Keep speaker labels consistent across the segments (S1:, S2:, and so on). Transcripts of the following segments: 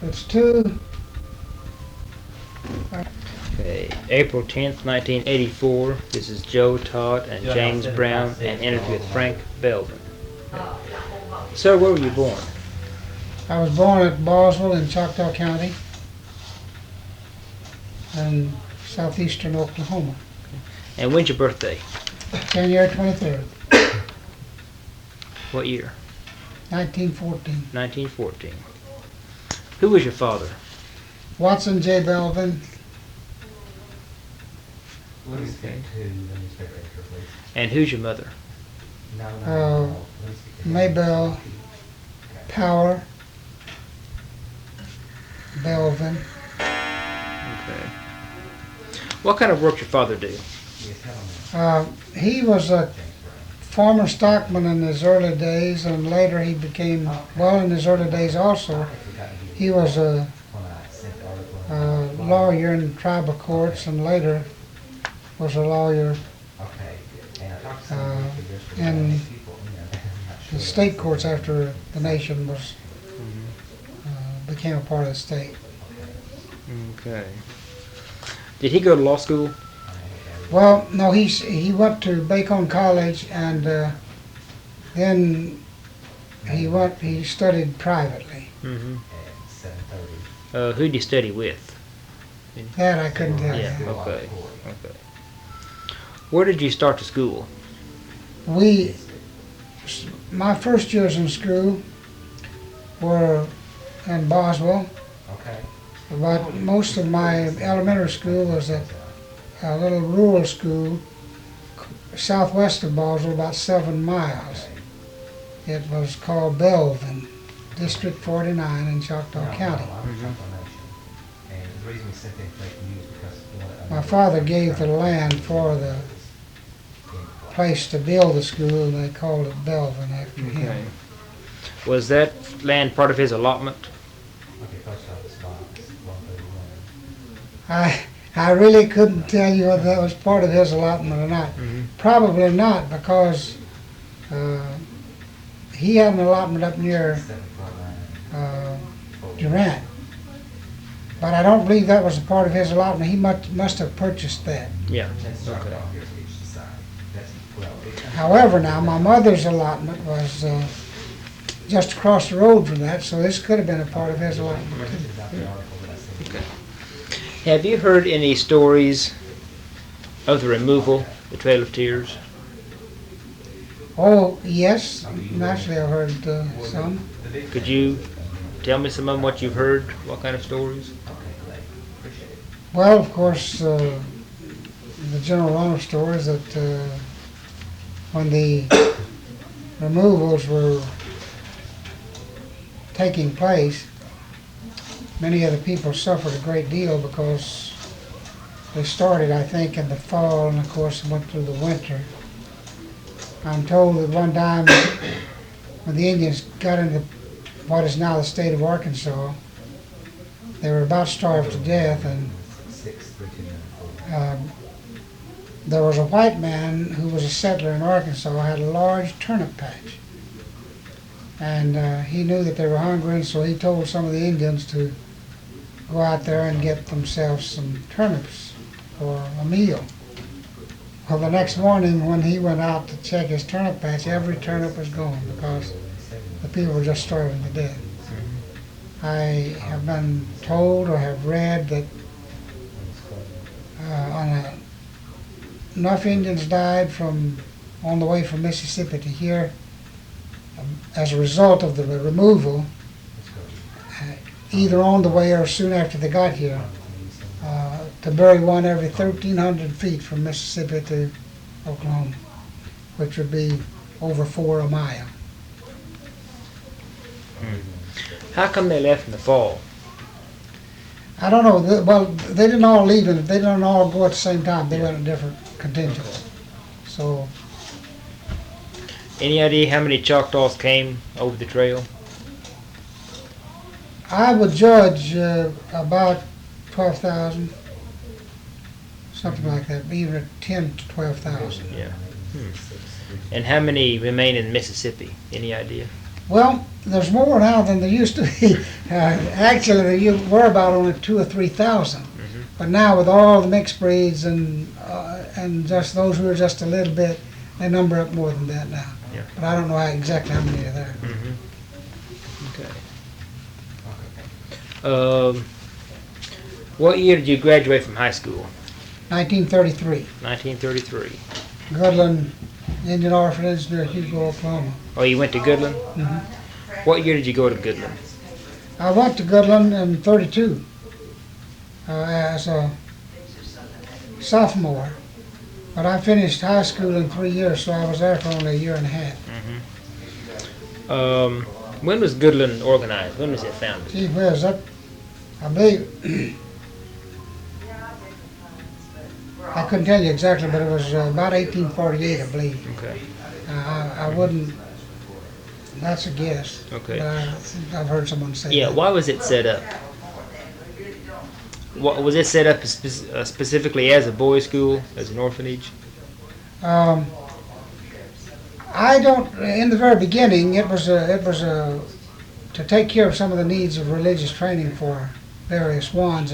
S1: it's two.
S2: Okay, April 10th, 1984. This is Joe, Todd, and James Brown, and interview with Frank Belvin. Sir, where were you born?
S1: I was born at Boswell in Choctaw County in southeastern Oklahoma.
S2: And when's your birthday?
S1: January 23rd,
S2: What year?
S1: 1914.
S2: 1914. Who was your father?
S1: Watson J. Belvin.
S2: And who's your mother?
S1: Maybelle Power Belvin.
S2: Okay. What kind of work your father do?
S1: He was a former stockman in his early days, and later he became, well, in his early days also, he was a lawyer in tribal courts, and later was a lawyer in the state courts after the nation was became a part of the state.
S2: Okay. Did he go to law school?
S1: Well, no, he went to Bacone College, and then he studied privately.
S2: Mm-hmm. Who did you study with?
S1: That I couldn't tell you.
S2: Okay. Okay. Where did you start to school?
S1: My first years in school were in Boswell, but most of my elementary school was at a little rural school southwest of Boswell, about 7 miles. It was called Belvin, District 49 in Choctaw County. My father gave the land for the place to build the school, and they called it Belvin after him.
S2: Was that land part of his allotment?
S1: I really couldn't tell you whether that was part of his allotment or not. Probably not, because he had an allotment up near Durant. But I don't believe that was a part of his allotment. He must have purchased that.
S2: Yeah. Okay.
S1: However, now, my mother's allotment was just across the road from that, so this could have been a part of his allotment too.
S2: Okay. Have you heard any stories of the removal, the Trail of Tears?
S1: Oh, yes. Naturally, I've heard some.
S2: Could you tell me some of them, what you've heard? What kind of stories?
S1: Well, of course, the general run of stories that when the removals were taking place, many of the people suffered a great deal because they started, I think, in the fall, and of course went through the winter. I'm told that one time when the Indians got into what is now the state of Arkansas, they were about starved to death, and there was a white man who was a settler in Arkansas, had a large turnip patch. And he knew that they were hungry, and so he told some of the Indians to go out there and get themselves some turnips for a meal. Well, the next morning when he went out to check his turnip patch, every turnip was gone because the people were just starving to death. I have been told or have read that enough Indians died on the way from Mississippi to here as a result of the removal, either on the way or soon after they got here, to bury one every 1,300 feet from Mississippi to Oklahoma, which would be over 4 a mile.
S2: How come they left in the fall?
S1: I don't know. Well, they didn't all leave, and they didn't all go at the same time. They went in different contingents. So,
S2: Any idea how many Choctaws came over the trail?
S1: I would judge about 12,000, something like that, even 10 to 12,000.
S2: Yeah. And how many remain in Mississippi? Any idea?
S1: Well, there's more now than there used to be. Actually, there were about only 2,000 or 3,000. But now with all the mixed breeds and just those who are just a little bit, they number up more than that now.
S2: Yeah.
S1: But I don't know exactly how many are there.
S2: Okay. What year did you graduate from high school?
S1: 1933.
S2: 1933.
S1: Goodland Indian Orphanage near Hugo, Oklahoma.
S2: Oh, you went to Goodland? What year did you go to Goodland?
S1: I went to Goodland in 32 as a sophomore. But I finished high school in 3 years, so I was there for only a year and a half.
S2: When was Goodland organized? When was it founded?
S1: Gee whiz, that, I believe, I couldn't tell you exactly, but it was about 1848, I believe.
S2: Okay.
S1: I wouldn't, that's a guess.
S2: Okay.
S1: But I've heard someone say
S2: Yeah,
S1: that.
S2: why was it set up? What, was it set up specifically as a boys' school, as an orphanage?
S1: I don't, in the very beginning, it was to take care of some of the needs of religious training for various ones.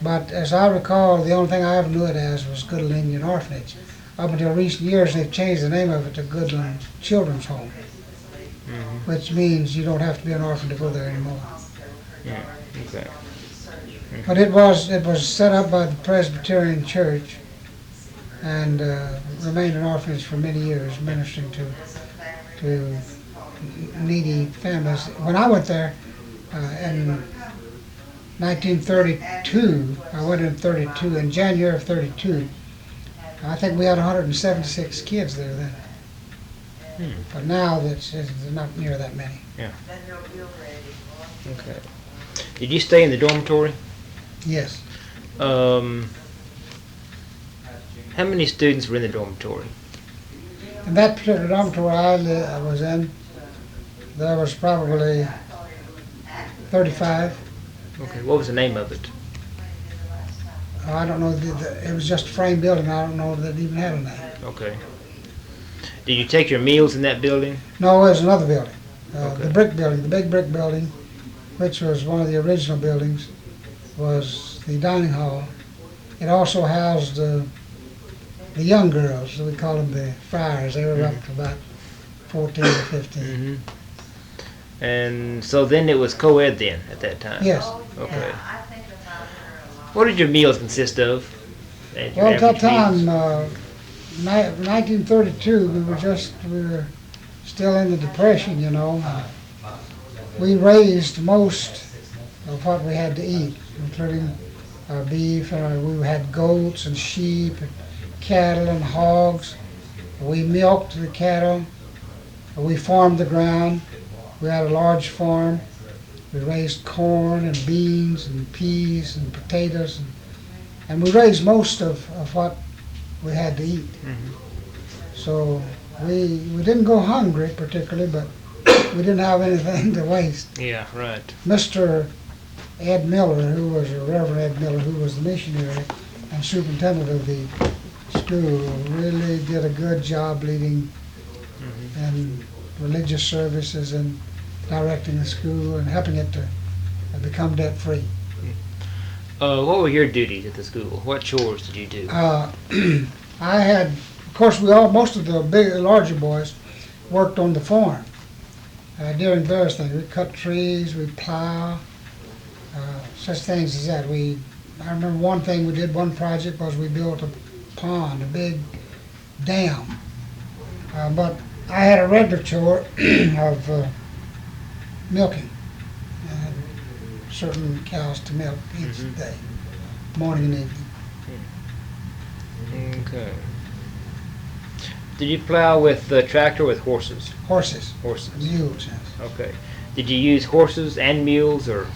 S1: But as I recall, the only thing I ever knew it as was Goodland Indian Orphanage. Up until recent years, they've changed the name of it to Goodland Children's Home, which means you don't have to be an orphan to go there anymore.
S2: Yeah. Okay.
S1: But it was set up by the Presbyterian Church and remained an orphanage for many years, ministering to needy families. When I went there in 1932, I went in 32, in January of 32, I think we had 176 kids there then. But now there's not near that many.
S2: Yeah. Okay. Did you stay in the dormitory?
S1: Yes.
S2: How many students were in the dormitory?
S1: In that particular dormitory I was in, there was probably 35.
S2: Okay. What was the name of it?
S1: I don't know, it was just a frame building. I don't know that it even had a name.
S2: Okay. Did you take your meals in that building?
S1: No, it was another building.
S2: Okay.
S1: The brick building, the big brick building, which was one of the original buildings, was the dining hall. It also housed the young girls, we call them the friars. They were up to about 14 or 15.
S2: And so then it was co-ed then at that time?
S1: Yes.
S2: Okay. What did your meals consist of?
S1: Well, at that time, 1932, we were still in the Depression, you know. We raised most of what we had to eat, including our beef, and we had goats and sheep and cattle and hogs. We milked the cattle. We farmed the ground. We had a large farm. We raised corn and beans and peas and potatoes, and we raised most of what we had to eat. So we didn't go hungry particularly, but we didn't have anything to waste.
S2: Yeah, right.
S1: Mr. Ed Miller, who was Reverend Ed Miller, who was the missionary and superintendent of the school, really did a good job leading in religious services and directing the school and helping it to become debt-free.
S2: What were your duties at the school? What chores did you do?
S1: I had, of course, most of the larger boys worked on the farm doing various things. We cut trees, we plow, such things as that. I remember one thing we did, one project was we built a pond, a big dam. But I had a regular chore of milking. I had certain cows to milk each day, morning and evening.
S2: Okay. Did you plow with the tractor or with horses?
S1: Horses.
S2: Horses.
S1: Mules, yes.
S2: Okay. Did you use horses and mules, or?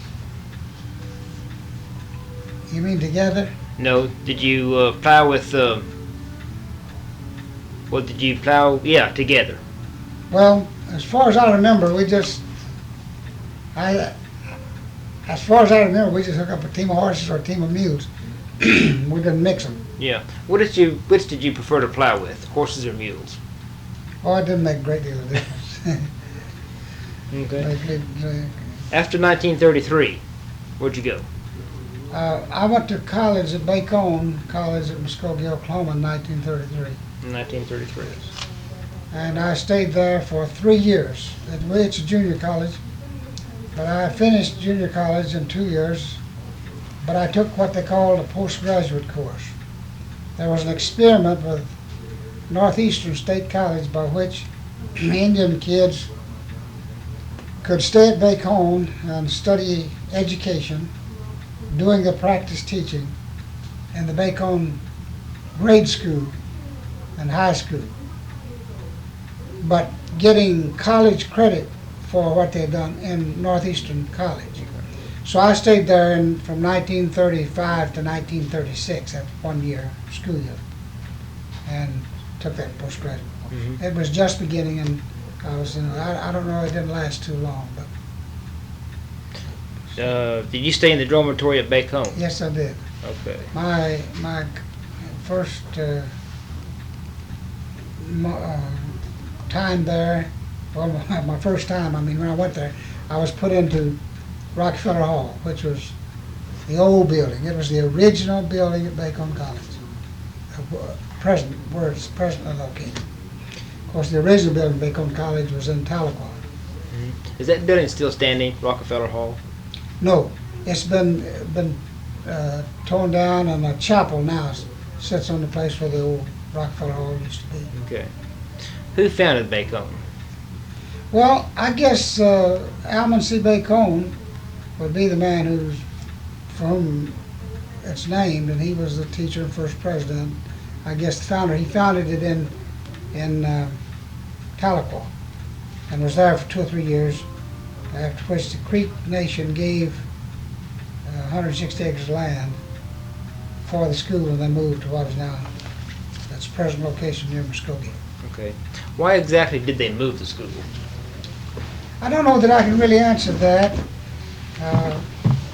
S1: You mean together?
S2: No. Did you plow with? Well, did you plow? Yeah, together.
S1: Well, as far as I remember, we just hooked up a team of horses or a team of mules. We didn't mix them.
S2: Yeah. Which did you prefer to plow with, horses or mules?
S1: Oh, it didn't make a great deal of difference.
S2: Okay.
S1: They,
S2: After 1933, where'd you go?
S1: I went to college at Bacone College at Muskogee, Oklahoma in 1933.
S2: In 1933.
S1: And I stayed there for 3 years. It's a junior college, but I finished junior college in 2 years, but I took what they called a postgraduate course. There was an experiment with Northeastern State College by which Indian kids could stay at Bacone and study education, doing the practice teaching in the Bacone grade school and high school, but getting college credit for what they had done in Northeastern College. So I stayed there from 1935 to 1936, that 1 year, school year, and took that postgraduate course.
S2: Mm-hmm.
S1: It was just beginning, and I was, I don't know, it didn't last too long, but.
S2: Did you stay in the dormitory at Bacone?
S1: Yes, I did.
S2: Okay.
S1: My first time there, well, my first time, I mean, when I went there, I was put into Rockefeller Hall, which was the old building. It was the original building at Bacone College, where it's presently located. Of course, the original building at Bacone College was in Tahlequah.
S2: Mm-hmm. Is that building still standing, Rockefeller Hall?
S1: No, it's been torn down, and a chapel now sits on the place where the old Rockefeller Hall used to be.
S2: Okay. Who founded Bacone?
S1: Well, I guess Almon C. Bacone would be the man for whom it's named, and he was the teacher and first president. I guess the founder. He founded it in Tahlequah, and was there for 2 or 3 years. After which the Creek Nation gave 160 acres of land for the school, and they moved to what is now its present location near Muskogee.
S2: Okay. Why exactly did they move the school?
S1: I don't know that I can really answer that,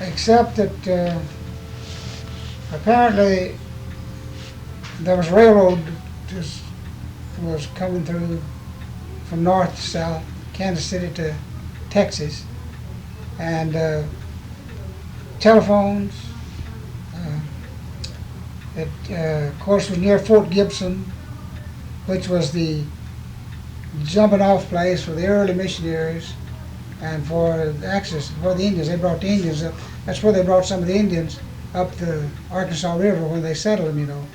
S1: except that apparently there was railroad just was coming through from north to south, Kansas City to Texas, and telephones. It, of course, was near Fort Gibson, which was the jumping off place for the early missionaries and for access for the Indians. They brought the Indians up. That's where they brought some of the Indians up the Arkansas River when they settled them,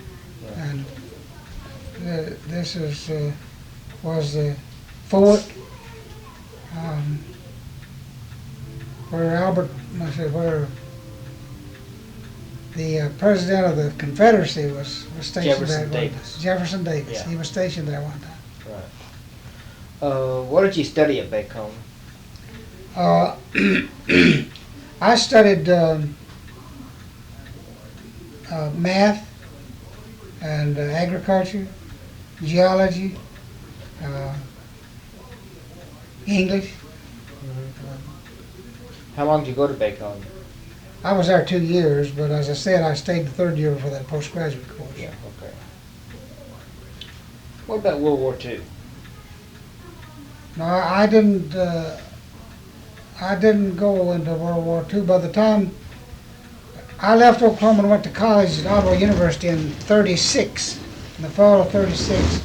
S1: And this was the fort where the president of the Confederacy was stationed there. Jefferson Davis. Yeah. He was stationed there one time.
S2: Right. What did you study at Bacone?
S1: I studied math and agriculture, geology, English.
S2: Mm-hmm. How long did you go to Bacone?
S1: I was there 2 years, but as I said, I stayed the 3rd year for that postgraduate course.
S2: Yeah, okay. What about World War II?
S1: No, I didn't go into World War II. By the time I left Oklahoma and went to college at Ottawa University in '36, in the fall of '36,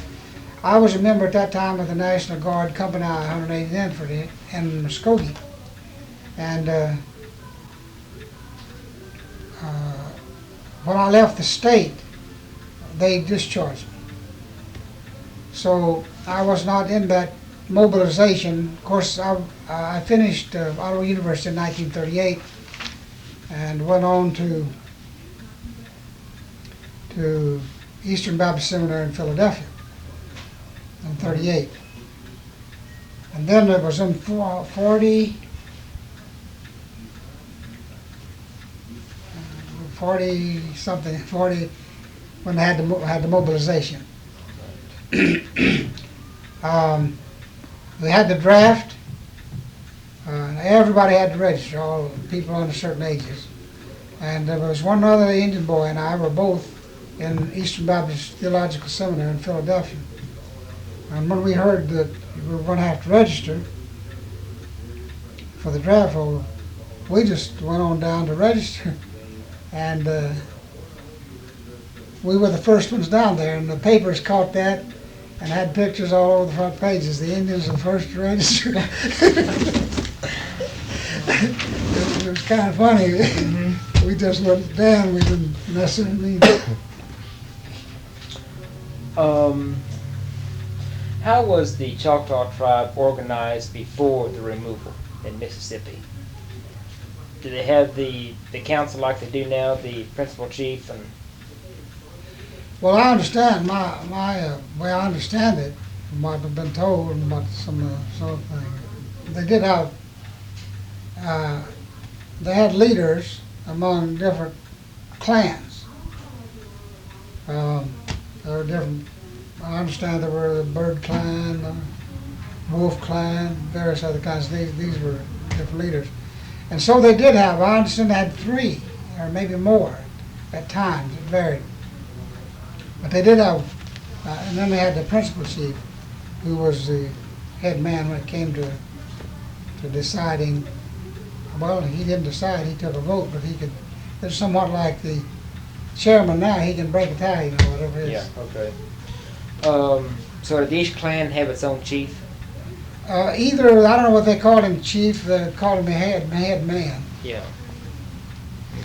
S1: I was a member at that time of the National Guard Company I 180th Infantry in Muskogee. And when I left the state, they discharged me. So I was not in that mobilization. Of course, I finished Ottawa University in 1938 and went on to Eastern Baptist Seminary in Philadelphia in '38. And then it was in 40 when they had the mobilization. They had the draft. Everybody had to register, all people under certain ages. And there was one other Indian boy and I were both in Eastern Baptist Theological Seminary in Philadelphia. And when we heard that we were going to have to register, for the draft. Well, we just went on down to register, and we were the first ones down there, and the papers caught that and had pictures all over the front pages. The Indians were the first to register. It was kind of funny. We just went down. We didn't necessarily mean it.
S2: How was the Choctaw tribe organized before the removal in Mississippi? Did they have the council like they do now, the principal chief? And
S1: Well, I understand my way I understand it from what I've been told and about some of the things. They did have they had leaders among different clans. There were different. I understand there were the Bird Clan, the Wolf Clan, various other kinds. These were different leaders, and so they did have. I understand they had 3 or maybe more at times. It varied. But they did have, and then they had the principal chief, who was the head man when it came to deciding. Well, he didn't decide; he took a vote, but he could. It's somewhat like the chairman now; he can break a tie, whatever it is.
S2: Yeah. Okay. So did each clan have its own chief?
S1: Either I don't know what they called him, chief. They called him a head man.
S2: Yeah.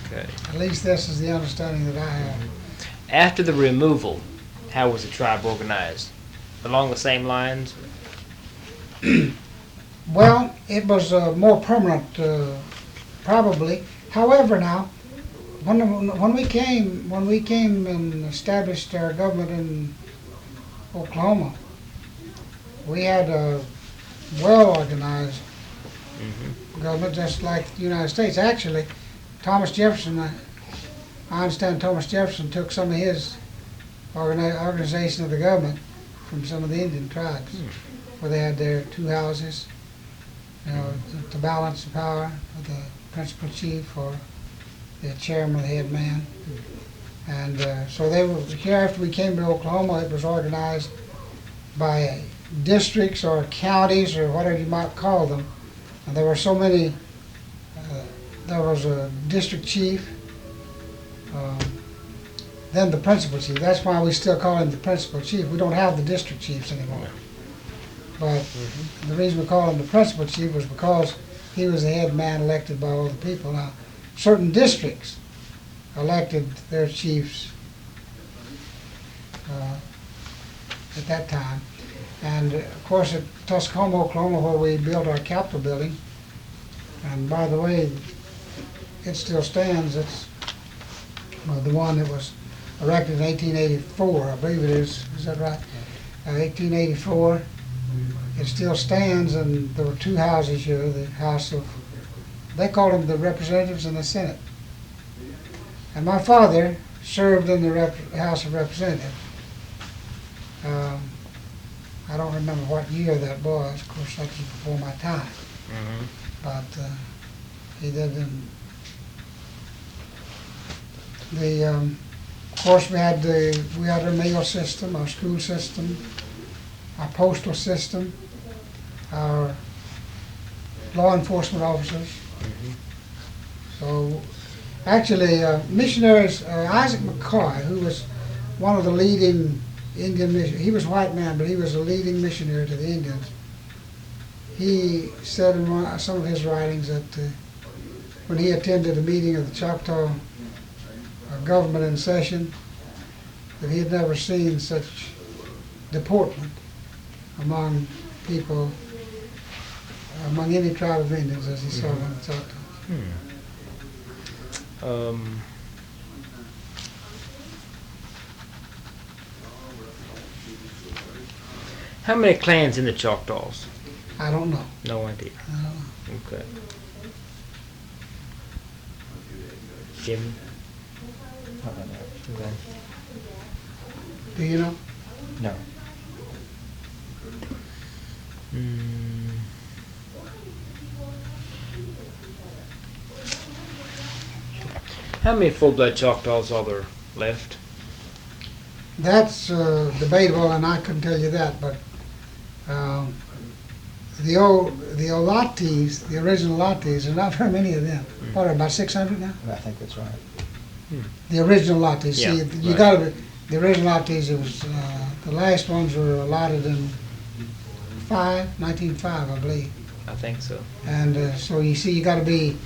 S2: Okay.
S1: At least this is the understanding that I have.
S2: After the removal, how was the tribe organized? Along the same lines?
S1: Well, it was more permanent, probably. However, now, when we came and established our government in Oklahoma, we had a well-organized government, just like the United States. Actually, Thomas Jefferson, I understand Thomas Jefferson took some of his organization of the government from some of the Indian tribes, where they had their 2 houses, to balance the power of the principal chief or the chairman, the head man. And so they were here after we came to Oklahoma. It was organized by districts or counties or whatever you might call them. And there were so many. There was a district chief, then the principal chief. That's why we still call him the principal chief. We don't have the district chiefs anymore. But the reason we call him the principal chief was because he was the head man elected by all the people. Now, certain districts elected their chiefs at that time. And of course at Tuscaloosa, Oklahoma, where we built our Capitol building, and by the way, it still stands. It's the one that was erected in 1884, I believe it is. Is that right? 1884. It still stands, and there were 2 houses here, the House of, they called them the Representatives and the Senate. And my father served in the House of Representatives. I don't remember what year that was. Of course, that was before my time. But he did. Of course, we had our mail system, our school system, our postal system, our law enforcement officers. So, actually, missionaries, Isaac McCoy, who was one of the leading Indian missionaries, he was a white man, but he was a leading missionary to the Indians. He said in some of his writings that when he attended a meeting of the Choctaw government in session, that he had never seen such deportment among people, among any tribe of Indians as he saw in the Choctaw.
S2: How many clans in the Choctaws?
S1: I don't know.
S2: No idea.
S1: I don't know.
S2: Okay. Jim? Okay.
S1: Do you know?
S2: No. How many full-blood Choctaws are there left?
S1: That's debatable, and I couldn't tell you that, but the old lattes, the original lattes, there's not very many of them. What, about 600 now?
S3: I think that's right.
S1: The original lattes.
S2: Yeah,
S1: See, you
S2: right.
S1: got the original lattes. It was the last ones were allotted in 1905, I believe.
S2: I think so.
S1: And so you see, you got to be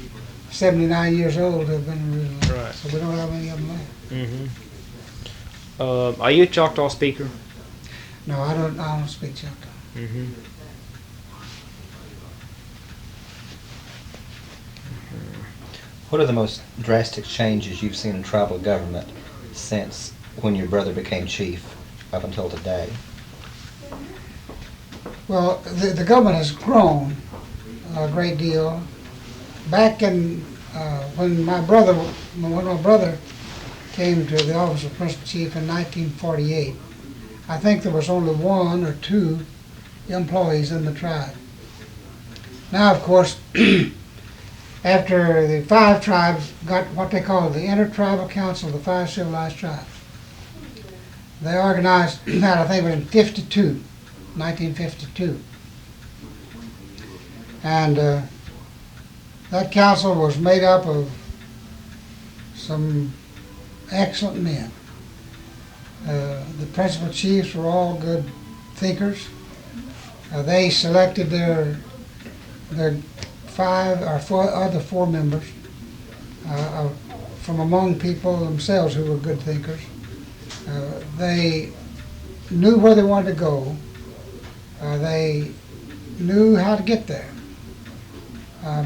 S1: 79 years old to have been original.
S2: Right.
S1: So we don't have any of them left.
S2: Mm-hmm. Are you a Choctaw speaker?
S1: No, I don't speak Choctaw.
S2: Mm-hmm.
S3: What are the most drastic changes you've seen in tribal government since when your brother became chief up until today?
S1: Well, the government has grown a great deal. Back in when my brother came to the office of principal chief in 1948, I think there was only 1 or 2 employees in the tribe. Now, of course, after the 5 tribes got what they call the Intertribal Council of the 5 Civilized Tribes, they organized that, I think it was in 1952. And that council was made up of some excellent men. The principal chiefs were all good thinkers. They selected their 5 or 4 members from among people themselves who were good thinkers. They knew where they wanted to go. They knew how to get there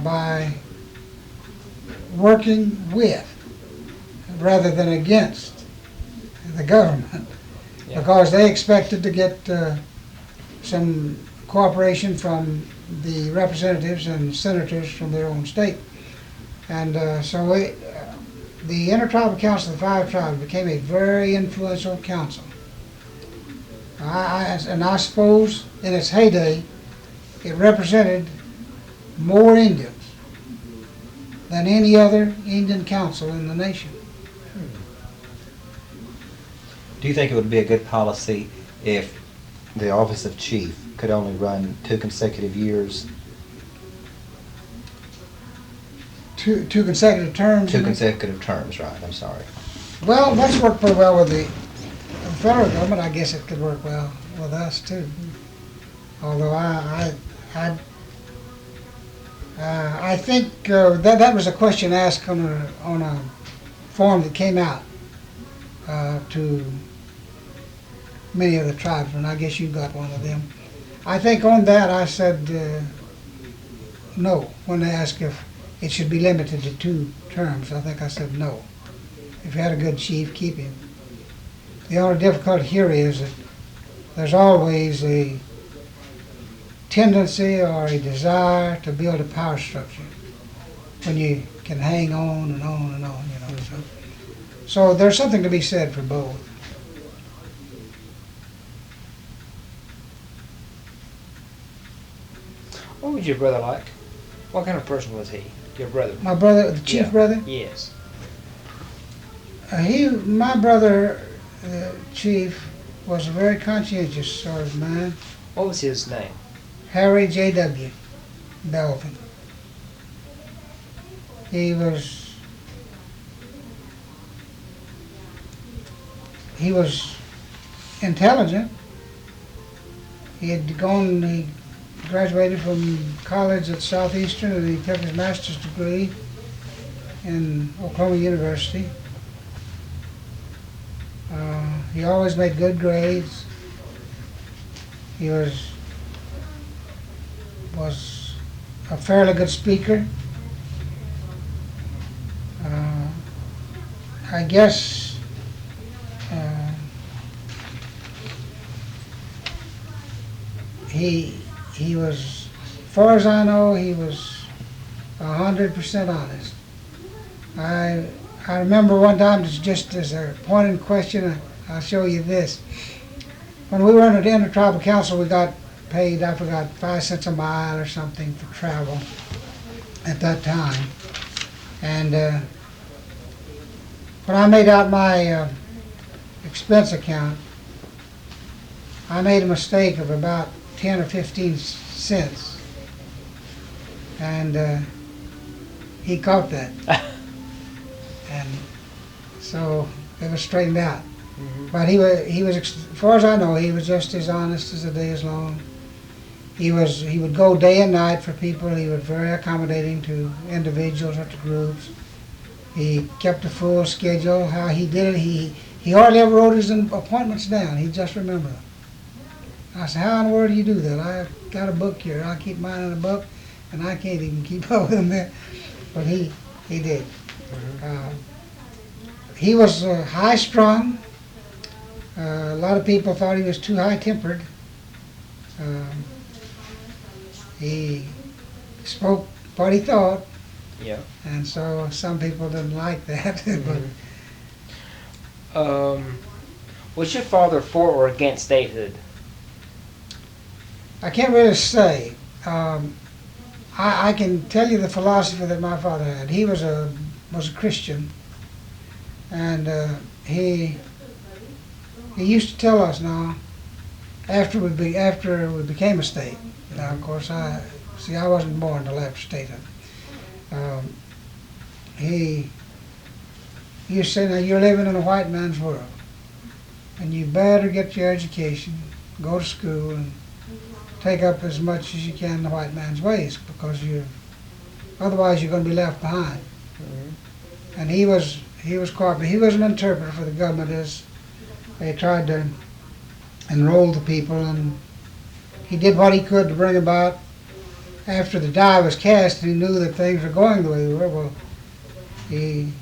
S1: by working with rather than against the government, because they expected to get some cooperation from the representatives and senators from their own state. And the Intertribal Council of the 5 Tribes became a very influential council. And I suppose in its heyday, it represented more Indians than any other Indian council in the nation.
S3: Do you think it would be a good policy if the office of chief could only run 2 consecutive years?
S1: 2 consecutive terms?
S3: 2 consecutive terms, right, I'm sorry.
S1: Well, that's worked pretty well with the federal government. I guess it could work well with us too. Although I think that was a question asked on a form that came out to many of the tribes, and I guess you got one of them. I think on that I said no. When they asked if it should be limited to 2 terms, I think I said no. If you had a good chief, keep him. The only difficulty here is that there's always a tendency or a desire to build a power structure when you can hang on and on and on, you know. So there's something to be said for both.
S2: What was your brother like? What kind of person was he? Your brother?
S1: My brother, the chief brother?
S2: Yes.
S1: My brother, chief, was a very conscientious sort of man.
S2: What was his name?
S1: Harry J.W. Belvin. He was intelligent. He graduated from college at Southeastern, and he took his master's degree in Oklahoma University. He always made good grades. He was a fairly good speaker. I guess he was, as far as I know, he was 100% honest. I remember one time, just as a pointed question, I'll show you this. When we were under the Intertribal Council, we got paid, I forgot, 5 cents a mile or something for travel at that time. And when I made out my expense account, I made a mistake of about 10 or 15 cents. And he caught that. And so it was straightened out. But he was, as far as I know, he was just as honest as the day is long. He would go day and night for people. He was very accommodating to individuals or to groups. He kept a full schedule. How he did it, he hardly ever wrote his appointments down. He just remembered them. I said, how in the world do you do that? I've got a book here. I keep mine in a book, and I can't even keep up with them there. But he did. He was high-strung. A lot of people thought he was too high-tempered. He spoke what he thought.
S2: Yeah.
S1: And so some people didn't like that.
S2: Was your father for or against statehood?
S1: I can't really say. I can tell you the philosophy that my father had. He was a Christian, and he used to tell us now after we became a state. Now, of course, I wasn't born until after statehood. He used to say, now you're living in a white man's world, and you better get your education, go to school, and take up as much as you can in the white man's ways, because otherwise you're going to be left behind. And he was corporate. He was an interpreter for the government as they tried to enroll the people, and he did what he could to bring about. After the die was cast and he knew that things were going the way they were, well, he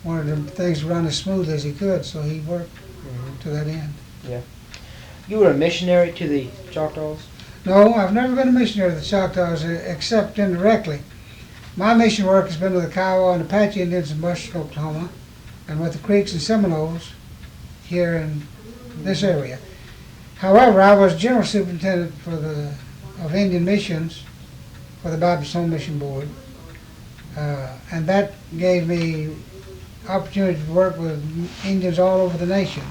S1: wanted things to run as smooth as he could, so he worked to that end.
S2: Yeah. You were a missionary to the Choctaws?
S1: No, I've never been a missionary to the Choctaws except indirectly. My mission work has been with the Kiowa and Apache Indians in western Oklahoma, and with the Creeks and Seminoles here in this area. However, I was general superintendent of Indian missions for the Baptist Home Mission Board, and that gave me opportunity to work with Indians all over the nation,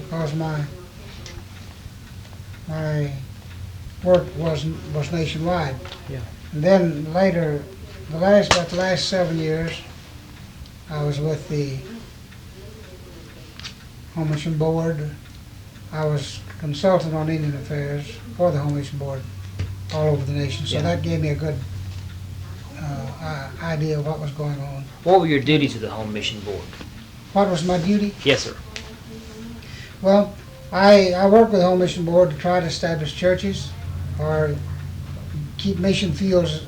S1: because my work was nationwide.
S2: Yeah.
S1: And then later, about the last 7 years, I was with the Home Mission Board. I was consultant on Indian affairs for the Home Mission Board all over the nation. So that gave me a good idea of what was going on.
S2: What were your duties of the Home Mission Board?
S1: What was my duty?
S2: Yes, sir.
S1: Well, I work with the Home Mission Board to try to establish churches or keep mission fields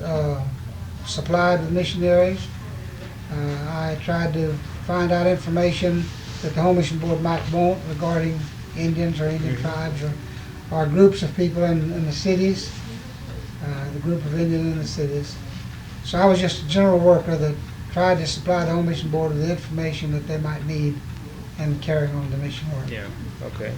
S1: supplied with missionaries. I tried to find out information that the Home Mission Board might want regarding Indians or Indian tribes or groups of people in the cities, the group of Indians in the cities. So I was just a general worker that tried to supply the Home Mission Board with the information that they might need in carrying on the mission work.
S2: Yeah, okay.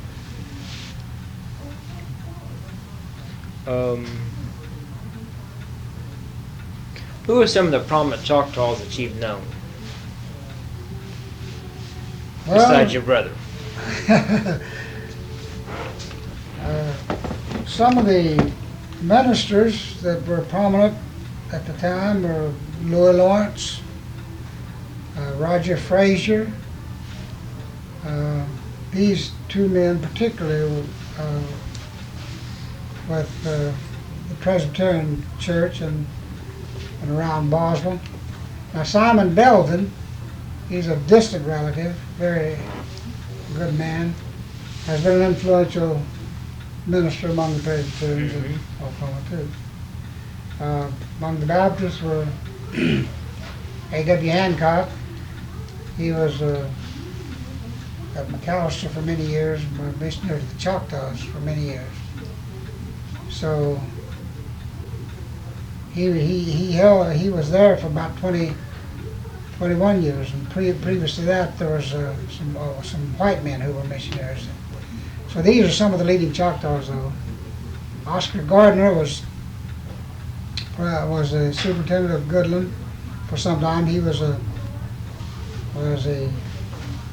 S2: Who are some of the prominent Choctaws that you've known?
S1: Well,
S2: besides your brother?
S1: Some of the ministers that were prominent at the time were Louis Lawrence, Roger Frazier. These two men particularly were with the Presbyterian Church and around Boswell. Now Simon Belvin, he's a distant relative, very good man, has been an influential minister among the Presbyterians in Oklahoma too. Among the Baptists were A.W. Hancock. He was at McAllister for many years, and a missionary to the Choctaws for many years. So he was there for about 21 years, and previous to that there was some white men who were missionaries. So these are some of the leading Choctaws, though. Oscar Gardner was the superintendent of Goodland for some time. He was a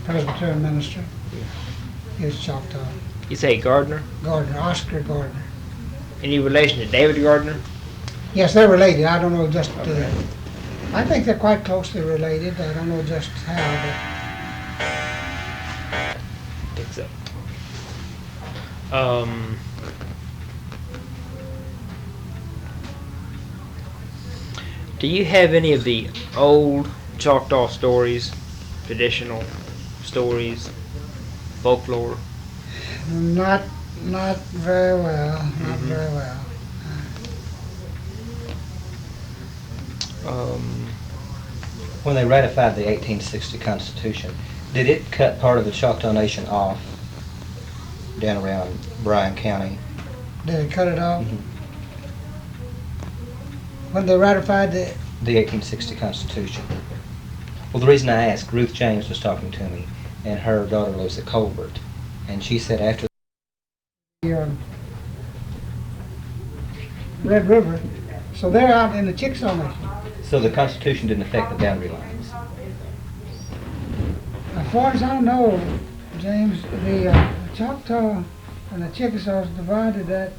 S1: Presbyterian minister. He was Choctaw.
S2: You say Gardner?
S1: Gardner, Oscar Gardner.
S2: Any relation to David Gardner?
S1: Yes, they're related. I don't know just.
S2: Okay.
S1: I think they're quite closely related. I don't know just how,
S2: I think so. Do you have any of the old Choctaw stories, traditional stories, folklore?
S1: but not very well. Not very well.
S3: When they ratified the 1860 Constitution, did it cut part of the Choctaw Nation off down around Bryan County?
S1: Did they cut it off?
S3: Mhm.
S1: When they ratified the.
S3: The 1860 Constitution. Well, the reason I asked, Ruth James was talking to me, and her daughter lives at Colbert, and she said after
S1: Red River, so they're out in the Chickasaw Nation.
S3: so the Constitution didn't affect the boundary lines.
S1: As far as I know, James, the Choctaw and the Chickasaws divided that.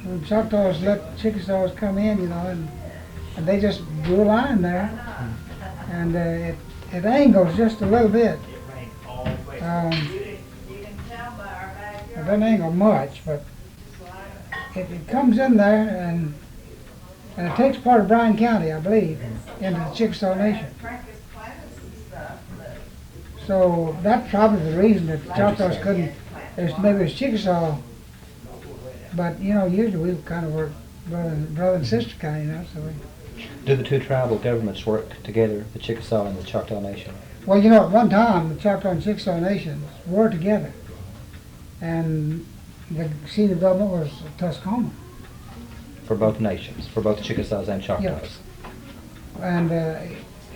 S1: The Choctaws let the Chickasaws come in, and they just drew a line there, and it angles just a little bit. It doesn't angle much, but it comes in there, and it takes part of Bryan County, I believe, into the Chickasaw Nation. So that's probably the reason that the Choctaws couldn't. Maybe it's Chickasaw, but usually we kind of work brother and sister kind, So
S3: Do the two tribal governments work together, the Chickasaw and the Choctaw Nation?
S1: well, at one time the Choctaw and Chickasaw nations were together, and the seat of government was Tuscoma.
S3: For both nations, for both Chickasaws and Choctaws?
S1: Yes. And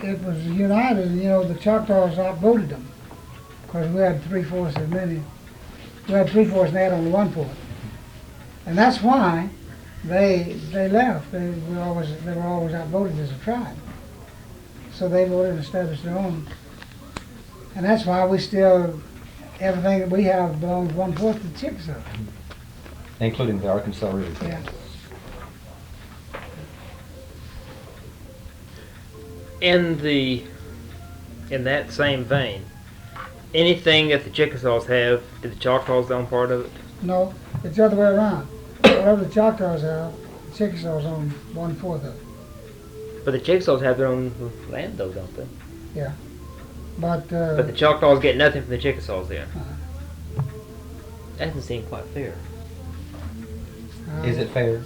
S1: it was united, the Choctaws outvoted them, because we had 3/4 as many. We had 3/4 and they had only 1/4. And that's why they left. They were always outvoted as a tribe. So they voted and established their own. And that's why we still, everything that we have belongs 1/4 to the Chickasaw.
S3: Including the Arkansas River?
S1: Yeah.
S2: In that same vein, anything that the Chickasaws have, do the Choctaws own part of it?
S1: No, it's the other way around. Whatever the Choctaws have, the Chickasaws own 1/4 of it.
S2: But the Chickasaws have their own land, though, don't they?
S1: Yeah. But
S2: But the Choctaws get nothing from the Chickasaws then. That doesn't seem quite fair.
S3: Is it fair?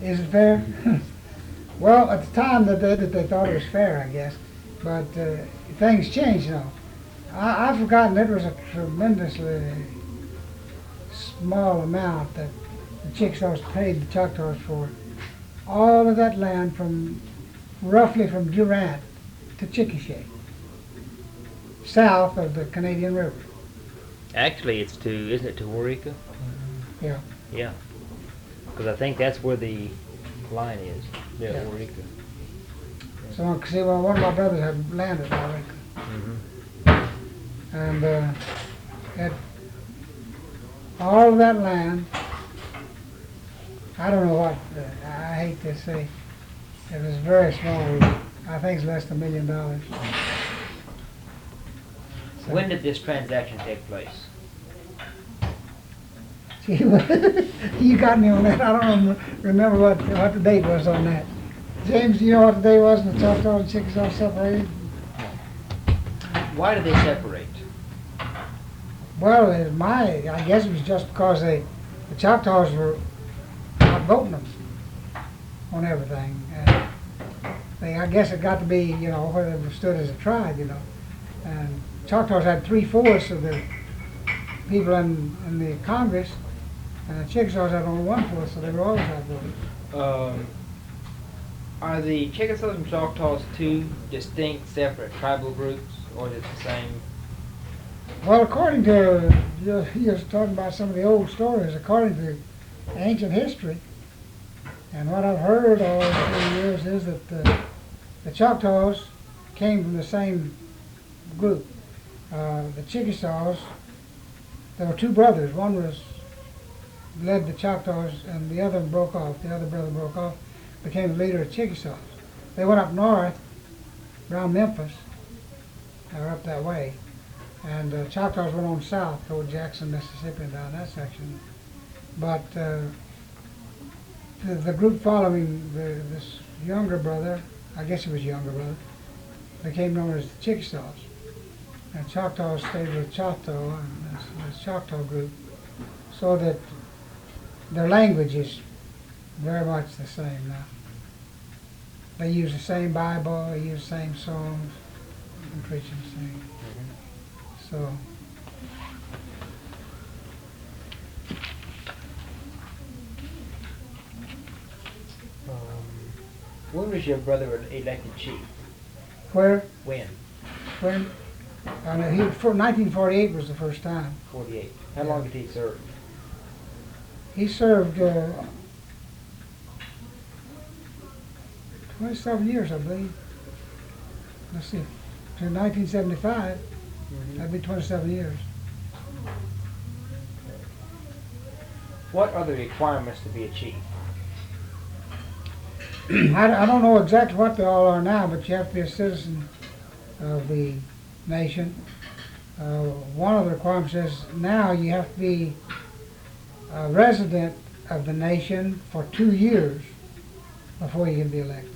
S1: Is it fair? Well, at the time that they thought it was fair, I guess. But things change, I've forgotten it was a tremendously small amount that the Chickasaws paid the Choctaws for all of that land roughly from Durant to Chickasha, south of the Canadian River.
S2: Actually, isn't it to Waurika?
S1: Yeah.
S2: Yeah. Because I think that's where the line is. Yeah,
S1: Yeah.
S2: Waurika.
S1: So, see, one of my brothers had land at Waurika.
S2: Mm-hmm.
S1: And all of that land, I don't know what, I hate to say, it was very small. I think it's less than $1 million. So,
S2: When did this transaction take place?
S1: gee, you got me on that. I don't remember what the date was on that. James, do you know what the date was when the Choctaw and Chickasaw separated?
S2: Why did they separate?
S1: Well, I guess it was just because the Choctaws were outvoting them on everything. I guess it got to be, where they stood as a tribe, And Choctaws had 3/4 of the people in the Congress, and the Chickasaws had only 1/4, so they were always outvoted.
S2: Are the Chickasaws and Choctaws two distinct, separate tribal groups, or is it the same?
S1: Well, according to, he was talking about some of the old stories, according to ancient history, and what I've heard all through the years is that the Choctaws came from the same group. The Chickasaws, there were two brothers. One was led the Choctaws, and the other broke off. The other brother broke off, became the leader of Chickasaws. They went up north, around Memphis, or up that way, and Choctaws went on south toward Jackson, Mississippi, and down that section. But the group following this younger brother, I guess he was younger brother, became known as the Chickasaws. And Choctaws stayed with Choctaw, and this Choctaw group, so that their language is very much the same now. They use the same Bible, they use the same songs, and preach and sing. So,
S2: when was your brother elected chief?
S1: where?
S2: When?
S1: When? 1948 was the first time.
S2: 48. How long did he serve?
S1: He served 27 years, I believe. Let's see, to 1975, that'd be 27 years.
S2: What are the requirements to be a chief?
S1: I don't know exactly what they all are now, but you have to be a citizen of the nation. One of the requirements is now you have to be a resident of the nation for 2 years before you can be elected.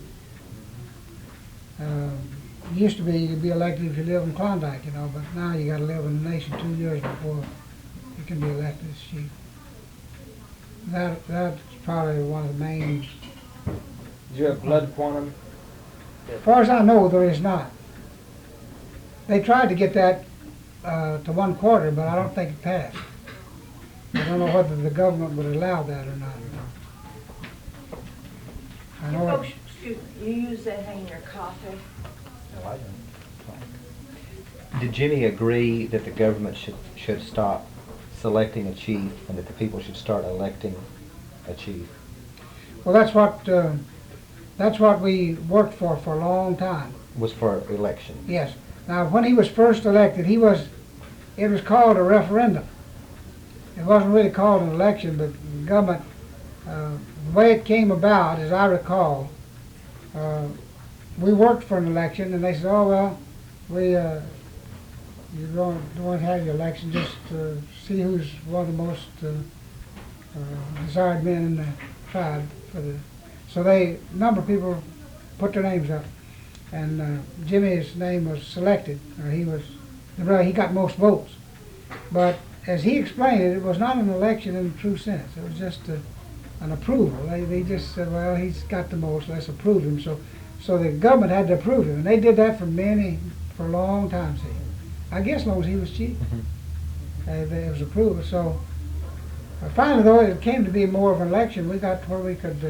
S1: It used to be you could be elected if you live in Klondike, you know, but now you got to live in the nation 2 years before you can be elected as chief. That's probably one of the main.
S2: Is there a blood quantum?
S1: As far as I know, there is not. They tried to get that to 1/4, but I don't think it passed. I don't know whether the government would allow that or not. I know
S4: Folks, excuse me, you use that in your coffee?
S3: No, I don't. Did Jimmy agree that the government should stop selecting a chief and that the people should start electing a chief?
S1: well, that's what we worked for a long time.
S3: Was for election.
S1: Yes. Now, when he was first elected, it was called a referendum. It wasn't really called an election, but the government, the way it came about, as I recall, we worked for an election, and they said, "Oh well, you don't want to have your election, just see who's one of the most desired men in the tribe." So a number of people put their names up, and Jimmy's name was selected, or he got most votes. But as he explained it, it was not an election in the true sense. It was just an approval. They just said, well, he's got the most, let's approve him. So the government had to approve him, and they did that for a long time, see. I guess as long as he was chief, it was approved. So finally, though, it came to be more of an election. We got to where we could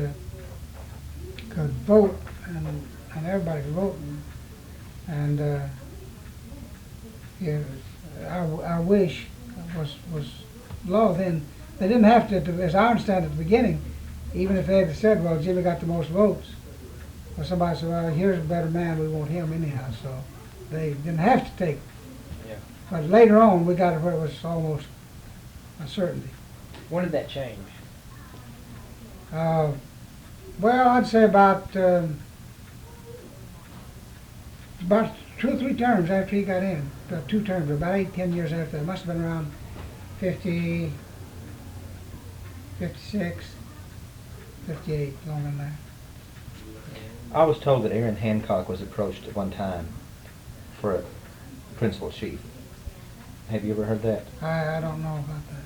S1: vote, and everybody could vote. And our wish was law then. They didn't have to, as I understand at the beginning, even if they had said, well, Jimmy got the most votes, or somebody said, well, here's a better man, we want him anyhow. So they didn't have to take it.
S2: Yeah.
S1: But later on, we got it where it was almost a certainty.
S2: When did that change?
S1: Well, I'd say about 2 or 3 terms after he got in. About 2 terms, about 8-10 years after that. It must have been around 50, 56, 58, long in there.
S3: I was told that Aaron Hancock was approached at one time for a principal chief. Have you ever heard that?
S1: I don't know about that.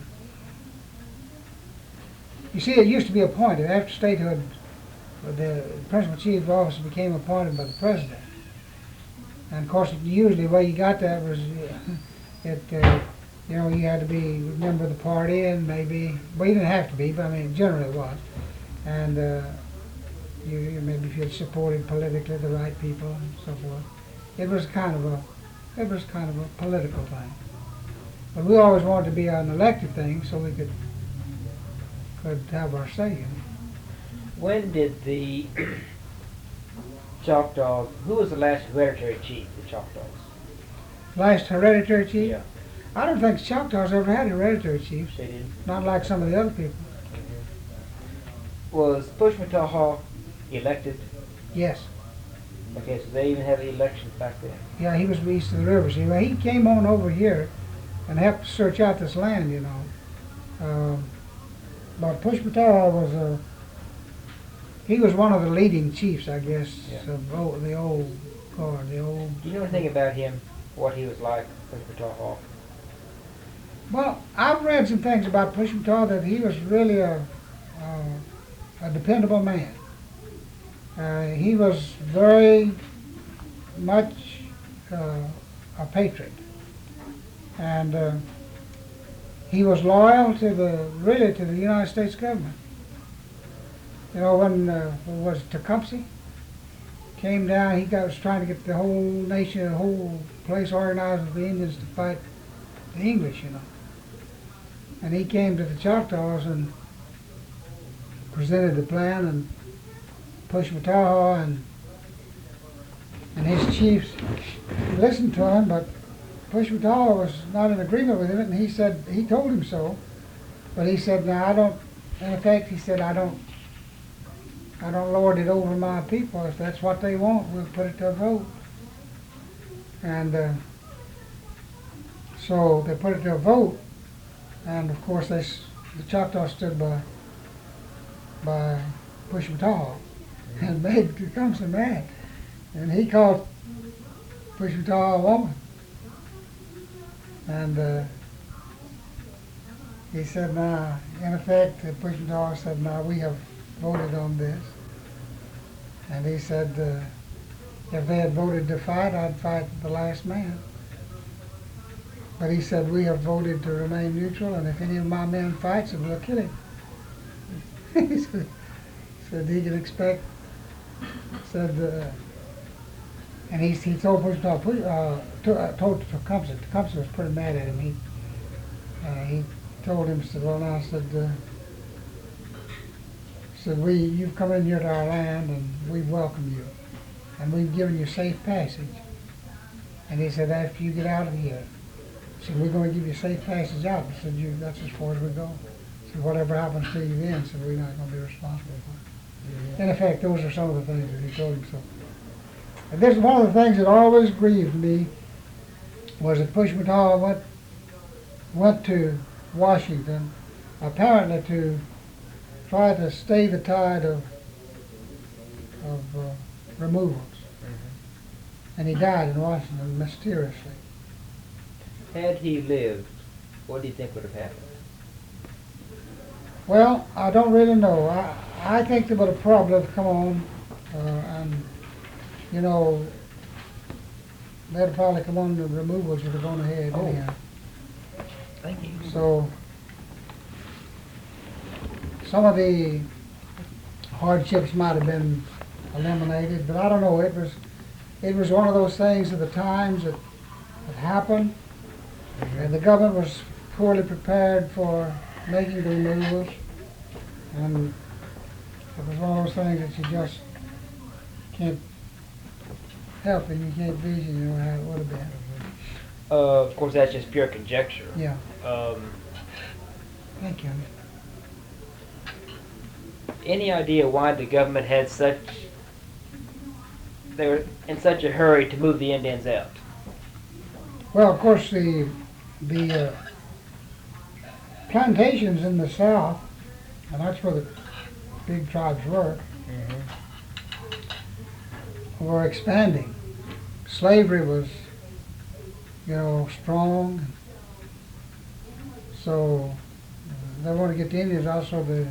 S1: You see, it used to be appointed. After statehood, the principal chief's office became appointed by the president. And of course, usually the way you got that was, you had to be a member of the party, and maybe, well, you didn't have to be, but I mean, generally it was. And you maybe if you had supported politically the right people and so forth. It was kind of a political thing. But we always wanted to be an elected thing so we could have our say in it.
S2: When did the Choctaws, who was the last hereditary chief of the Choctaws?
S1: Last hereditary chief?
S2: Yeah.
S1: I don't think the Choctaws ever had hereditary chiefs.
S2: They did?
S1: Not like some of the other people.
S2: Was Pushmataha elected?
S1: Yes.
S2: Okay, so they even had elections back then.
S1: Yeah, he was east of the river. See, well, he came on over here and helped search out this land, you know. But Pushmataha was he was one of the leading chiefs, I guess,
S2: Yeah.
S1: of the old guard, the old.
S2: Do you know anything about him? What he was like, Pushmataha?
S1: Well, I've read some things about Pushmataha that he was really a dependable man. He was very much a patriot, and he was loyal to the United States government. You know, when was it, Tecumseh came down, was trying to get the whole nation, the whole place organized with the Indians to fight the English, you know. And he came to the Choctaws and presented the plan, and Pushmataha and his chiefs listened to him, but Pushmataha was not in agreement with him, and he told him so, but he said, "Now I don't." In effect, he said, "I don't lord it over my people. If that's what they want, we'll put it to a vote." And so they put it to a vote, and of course the Choctaws stood by Pushmataha and made Tecumseh mad, and he called Pushmataha a woman, and he said, "Now, in effect, Pushmataha said, 'Now we have voted on this,' and he said, 'If they had voted to fight, I'd fight the last man.' But he said, 'We have voted to remain neutral, and if any of my men fights him, we'll kill him.'" He said he could expect. And he told told Tecumseh. Tecumseh was pretty mad at him. He told him, said, "Well, now," "you've come in here to our land, and we welcome you, and we've given you safe passage." And he said, "After you get out of here," said, "we're going to give you safe passage out." He said, "That's as far as we go." He said, "Whatever happens to you then," said, "we're not going to be responsible for it." In effect, those are some of the things that he told him. So, and this is one of the things that always grieved me, was that Pushmataha went to Washington, apparently to try to stay the tide of removals. And he died in Washington mysteriously.
S2: Had he lived, what do you think would have happened?
S1: Well, I don't really know. I think they would have probably have come on, and, you know, they'd have probably come on, the removals would have gone ahead anyhow.
S2: Thank you.
S1: So, some of the hardships might have been eliminated, but I don't know. It was one of those things of the times that happened, and the government was poorly prepared for making the removals, and it was one of those things that you just can't help and you can't vision, you know, how it would have been.
S2: Of course, that's just pure conjecture.
S1: Yeah. Thank you.
S2: Any idea why the government had they were in such a hurry to move the Indians out?
S1: Well, of course, the plantations in the South, and that's where the big tribes were expanding. Slavery was, you know, strong. So they want to get the Indians out so the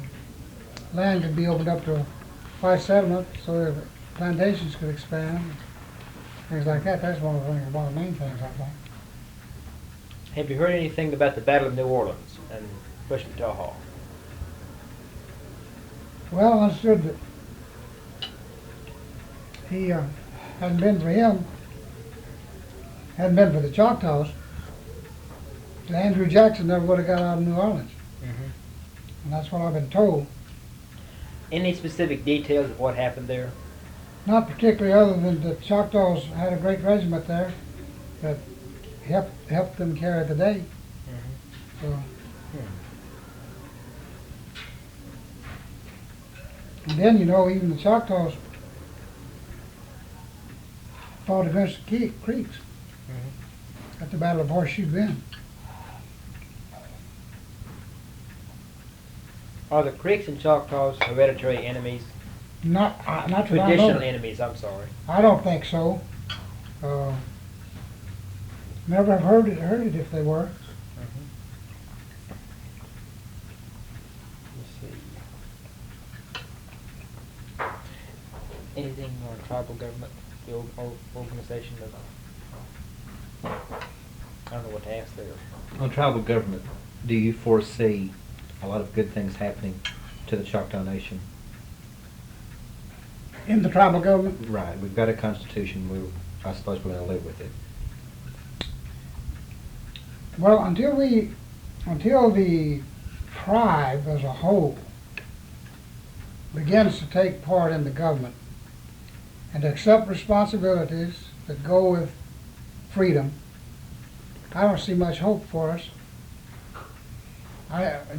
S1: land could be opened up to white settlement, so the plantations could expand, things like that. That's one of the main things, I think.
S2: Have you heard anything about the Battle of New Orleans and Pushmataha?
S1: Well, I understood that he hadn't been for him, hadn't been for the Choctaws, Andrew Jackson never would have got out of New Orleans. And that's what I've been told.
S2: Any specific details of what happened there?
S1: Not particularly, other than the Choctaws had a great regiment there that helped them carry the day. So. And then, you know, even the Choctaws fought against the Creeks at the Battle of Horseshoe Bend.
S2: Are the Creeks and Choctaws hereditary enemies?
S1: Not that I know
S2: Traditional
S1: of.
S2: enemies, I'm sorry.
S1: I don't think so. Never have heard it if they were.
S2: Let's see. Anything on tribal government, the organization of, I don't know what to ask there.
S3: On tribal government, do you foresee a lot of good things happening to the Choctaw Nation?
S1: In the tribal government?
S3: Right. We've got a constitution. I suppose we're going to live with it.
S1: Well, until the tribe as a whole begins to take part in the government and accept responsibilities that go with freedom, I don't see much hope for us.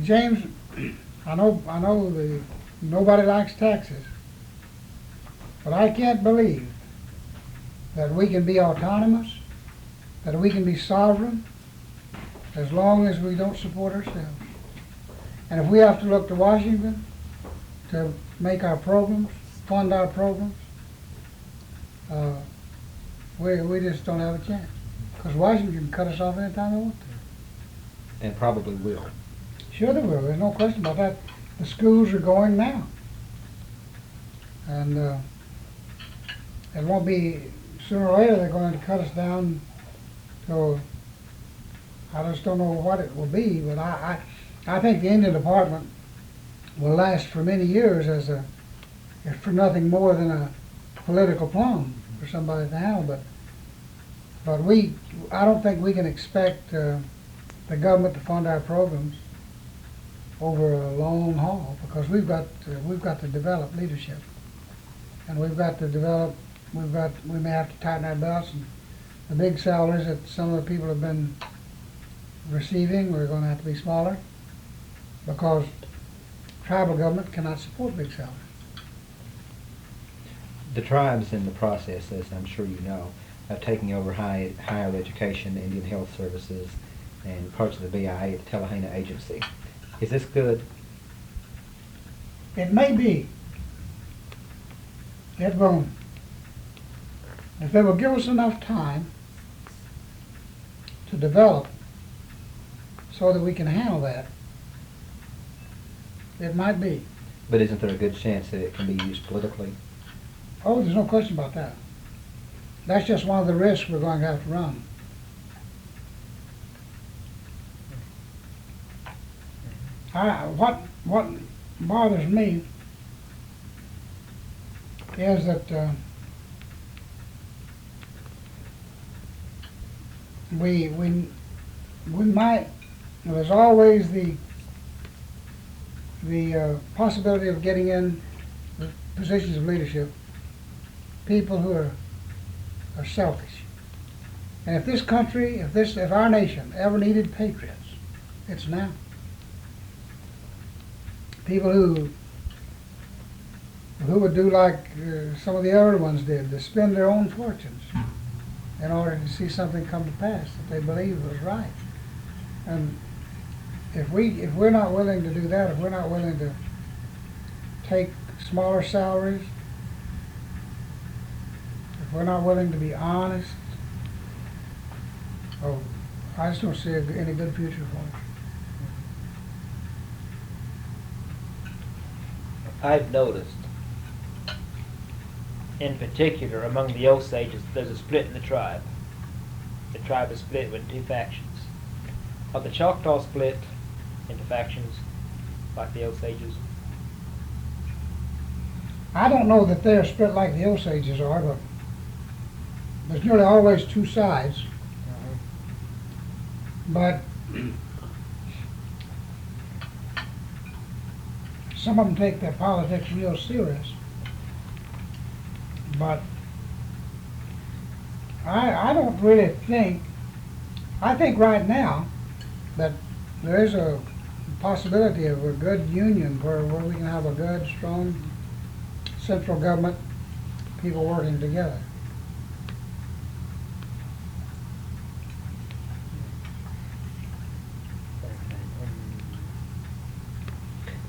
S1: James, I know nobody likes taxes, but I can't believe that we can be autonomous, that we can be sovereign, as long as we don't support ourselves. And if we have to look to Washington to make our programs, fund our programs, we just don't have a chance. Because Washington can cut us off anytime they want to.
S3: And probably will.
S1: Sure they will. There's no question about that. The schools are going now. And it won't be, sooner or later they're going to cut us down. So I just don't know what it will be, but I think the Indian Department will last for many years as if for nothing more than a political plum for somebody to handle. But I don't think we can expect the government to fund our programs over a long haul, because we've got to develop leadership, and we've got to develop. We may have to tighten our belts, and the big salaries that some of the people have been receiving, we're going to have to be smaller, because tribal government cannot support big salaries.
S3: The tribes in the process, as I'm sure you know, of taking over higher education, Indian Health Services, and parts of the BIA, the Tellahena Agency. Is this good?
S1: It may be. It won't. If they will give us enough time to develop so that we can handle that, it might be.
S3: But isn't there a good chance that it can be used politically?
S1: Oh, there's no question about that. That's just one of the risks we're going to have to run. What bothers me is that we might. There's always the possibility of getting in the positions of leadership people who are selfish. And if this country, if our nation ever needed patriots, it's now. People who would do like some of the other ones did, to spend their own fortunes in order to see something come to pass that they believe was right. And if we're not willing to do that, if we're not willing to take smaller salaries, if we're not willing to be honest, I just don't see any good future for us.
S2: I've noticed, in particular, among the Osages, there's a split in the tribe. The tribe is split with two factions. Are the Choctaw split into factions like the Osages?
S1: I don't know that they're split like the Osages are, but there's nearly always two sides. But some of them take their politics real serious. But I don't really think, I think right now that there is a possibility of a good union where we can have a good, strong central government, people working together.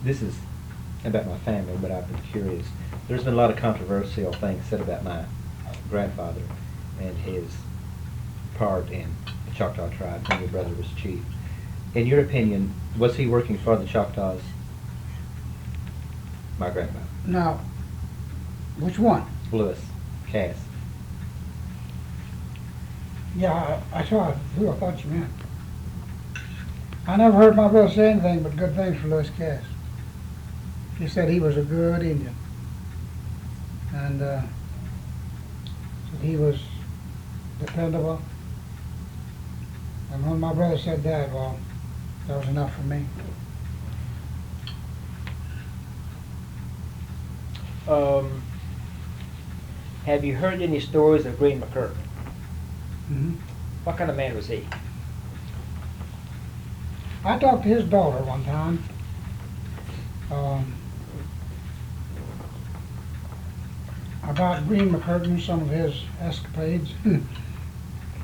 S3: This is about my family, but I've been curious. There's been a lot of controversial things said about my grandfather and his part in the Choctaw tribe when your brother was chief. In your opinion, was he working for the Choctaws? My grandfather.
S1: Now, which one?
S3: Lewis. Cass.
S1: Yeah, I tried. Who I thought you meant. I never heard my brother say anything but good things for Lewis Cass. He said he was a good Indian. And said he was dependable. And when my brother said that, well, that was enough for me.
S2: Have you heard any stories of Green McCurtain?
S1: Mm-hmm.
S2: What kind of man was he?
S1: I talked to his daughter one time. About Green McCurtain, some of his escapades. You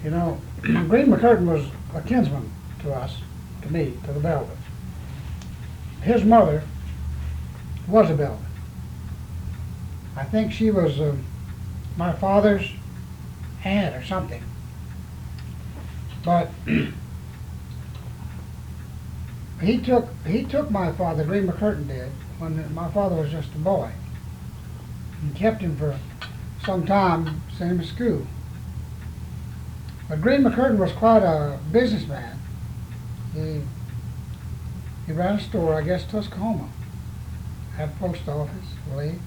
S1: know, Green McCurtain was a kinsman to us, to me, to the Belvin. His mother was a Belvin. I think she was my father's aunt or something. But he took my father, Green McCurtain did, when my father was just a boy. And kept him for some time, sent him to school. But Green McCurtain was quite a businessman. He ran a store, I guess, Tuscaloosa. Had a post office, I believe.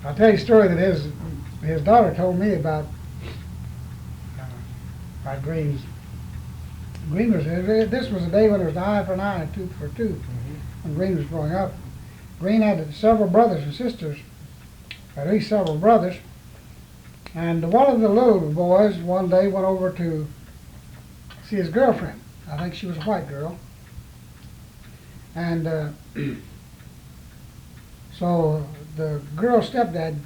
S1: I'll tell you a story that his daughter told me about Green's. Green was, this was a day when it was an eye for an eye and a tooth for a tooth. Mm-hmm. When Green was growing up. Green had several brothers and sisters, at least several brothers, and one of the little boys one day went over to see his girlfriend. I think she was a white girl. And so the girl's stepdad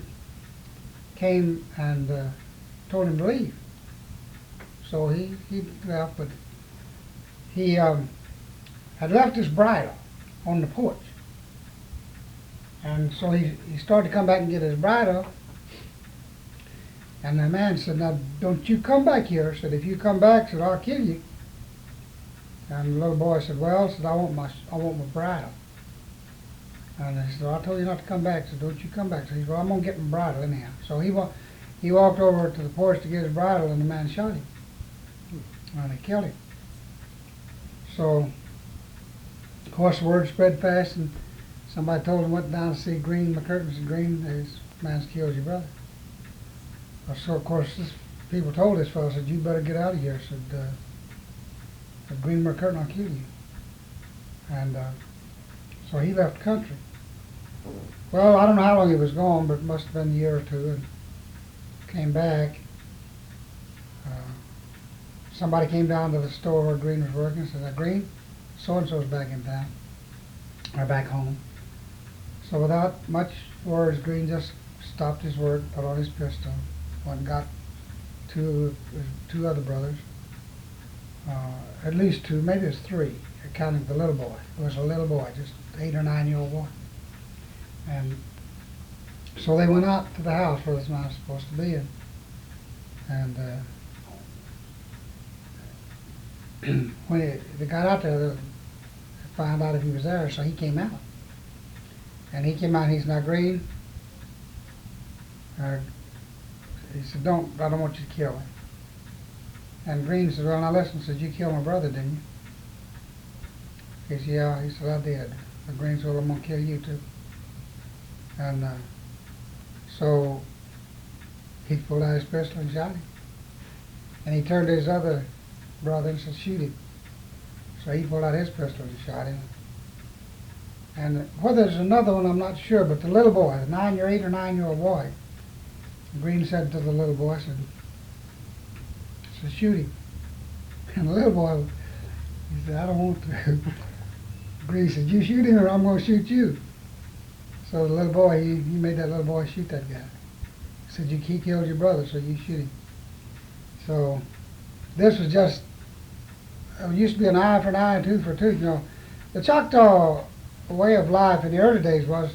S1: came and told him to leave. So he left, but he had left his bridle on the porch. And so he started to come back and get his bridle. And the man said, "Now, don't you come back here." Said, "If you come back," said, "I'll kill you." And the little boy said, "Well," said, I want my bridle." And he said, "I told you not to come back." Said, "Don't you come back." So he said, "Well, I'm going to get my bridle anyhow." So he walked over to the porch to get his bridle, and the man shot him. And he killed him. So, of course, the word spread fast, and somebody told him, went down to see Green McCurtain. Said, "Green, this man's killed your brother." So, of course, people told this fellow, said, "You better get out of here." Said, "Green McCurtain will kill you." And so he left the country. Well, I don't know how long he was gone, but it must have been a year or two, and came back. Somebody came down to the store where Green was working and said, "Green, so-and-so's back in town, or back home." So without much words, Green just stopped his work, put on his pistol, went and got two other brothers, at least two, maybe it was three, counting the little boy. It was a little boy, just 8 or 9-year-old boy. And so they went out to the house where this man was supposed to be in. And when they got out there, they found out if he was there, so he came out. And he came out and he said, "Now, Green," he said, I don't want you to kill him." And Green said, "Well, now listen," said, "You killed my brother, didn't you?" He said, "Yeah." He said, "I did." And Green said, "Well, I'm going to kill you too." And so he pulled out his pistol and shot him. And he turned to his other brother and said, "Shoot him." So he pulled out his pistol and shot him. And whether there's another one, I'm not sure, but the little boy, the 8 or 9-year-old boy, Green said to the little boy, said, "Shoot him." And the little boy, he said, "I don't want to." Green said, "You shoot him or I'm going to shoot you." So the little boy, he made that little boy shoot that guy. He said, he killed your brother, so you shoot him. So this was just, it used to be an eye for an eye, a tooth for a tooth. You know, the Choctaw way of life in the early days was,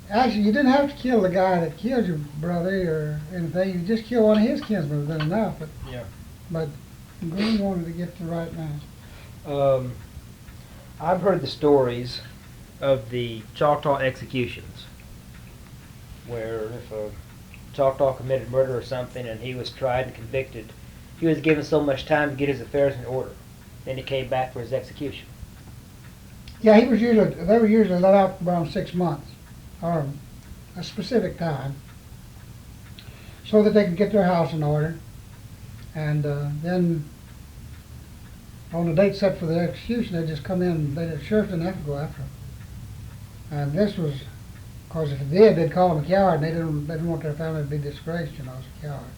S1: actually, you didn't have to kill the guy that killed your brother or anything. You just kill one of his kinsmen was enough. But Green wanted to get the right man.
S2: I've heard the stories of the Choctaw executions, where if a Choctaw committed murder or something and he was tried and convicted, he was given so much time to get his affairs in order. Then he came back for his execution.
S1: Yeah, they were usually let out around 6 months, or a specific time, so that they could get their house in order. And then on the date set for the execution, they just come in. The sheriff didn't have to go after them. And this was, because if they did, they'd call them a coward, and they didn't want their family to be disgraced, you know, as a coward.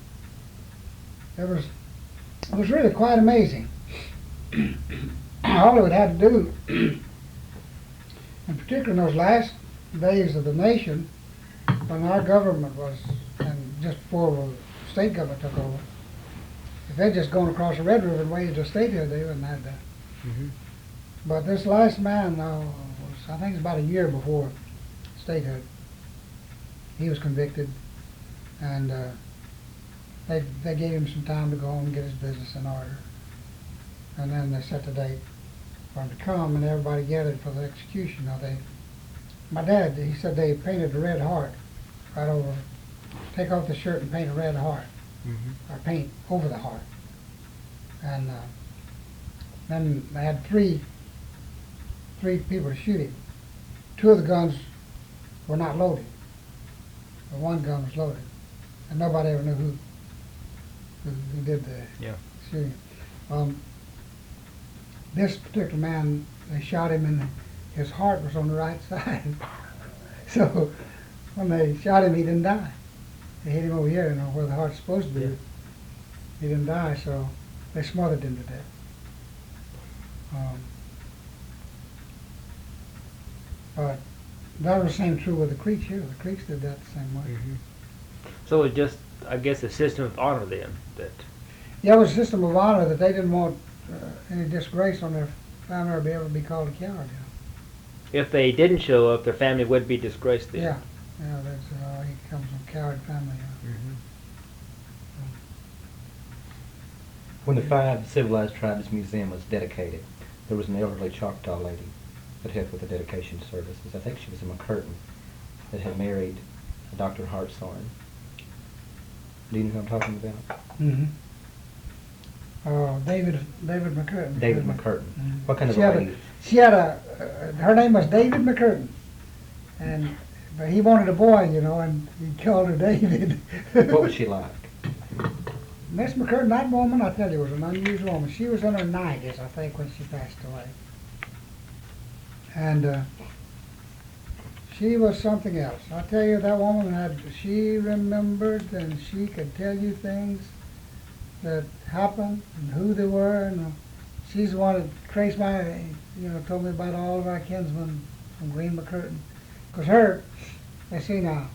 S1: It was really quite amazing. All it had to do, in particular in those last days of the nation, when our government was, and just before the state government took over, if they'd just gone across the Red River and waited till statehood, they wouldn't have that. But this last man, I think it's about a year before statehood, he was convicted, and they gave him some time to go home and get his business in order. And then they set the date for him to come, and everybody gathered for the execution. Now my dad, he said they painted the red heart right over, take off the shirt and paint a red heart, or paint over the heart. And then they had three people to shoot him. 2 of the guns were not loaded. The one gun was loaded, and nobody ever knew who did the shooting. This particular man, they shot him, and his heart was on the right side. So when they shot him, he didn't die. They hit him over here, you know, where the heart's supposed to be. Yeah. He didn't die, so they smothered him to death. But that was the same true with the Creeks here. The Creeks did that the same way.
S2: So it just, I guess, a system of honor then.
S1: Yeah, it was a system of honor that they didn't want any disgrace on their family or be able to be called a coward. You know.
S2: If they didn't show up, their family would be disgraced then.
S1: Yeah, that's he comes from a coward family. You know.
S3: When the 5 Civilized Tribes Museum was dedicated, there was an elderly Choctaw lady that helped with the dedication services. I think she was a McCurtain that had married Dr. Hartshorn. Do you know who I'm talking about?
S1: David McCurtain.
S3: David McCurtain. What kind of a lady?
S1: She had her name was David McCurtain, but he wanted a boy, you know, and he called her David.
S3: What was she like?
S1: Miss McCurtain, that woman, I tell you, was an unusual woman. She was in her 90s, I think, when she passed away. And she was something else. I tell you, that woman she remembered, and she could tell you things that happened and who they were. And she's the one that traced told me about all of our kinsmen from Green McCurtain. Because let's see now,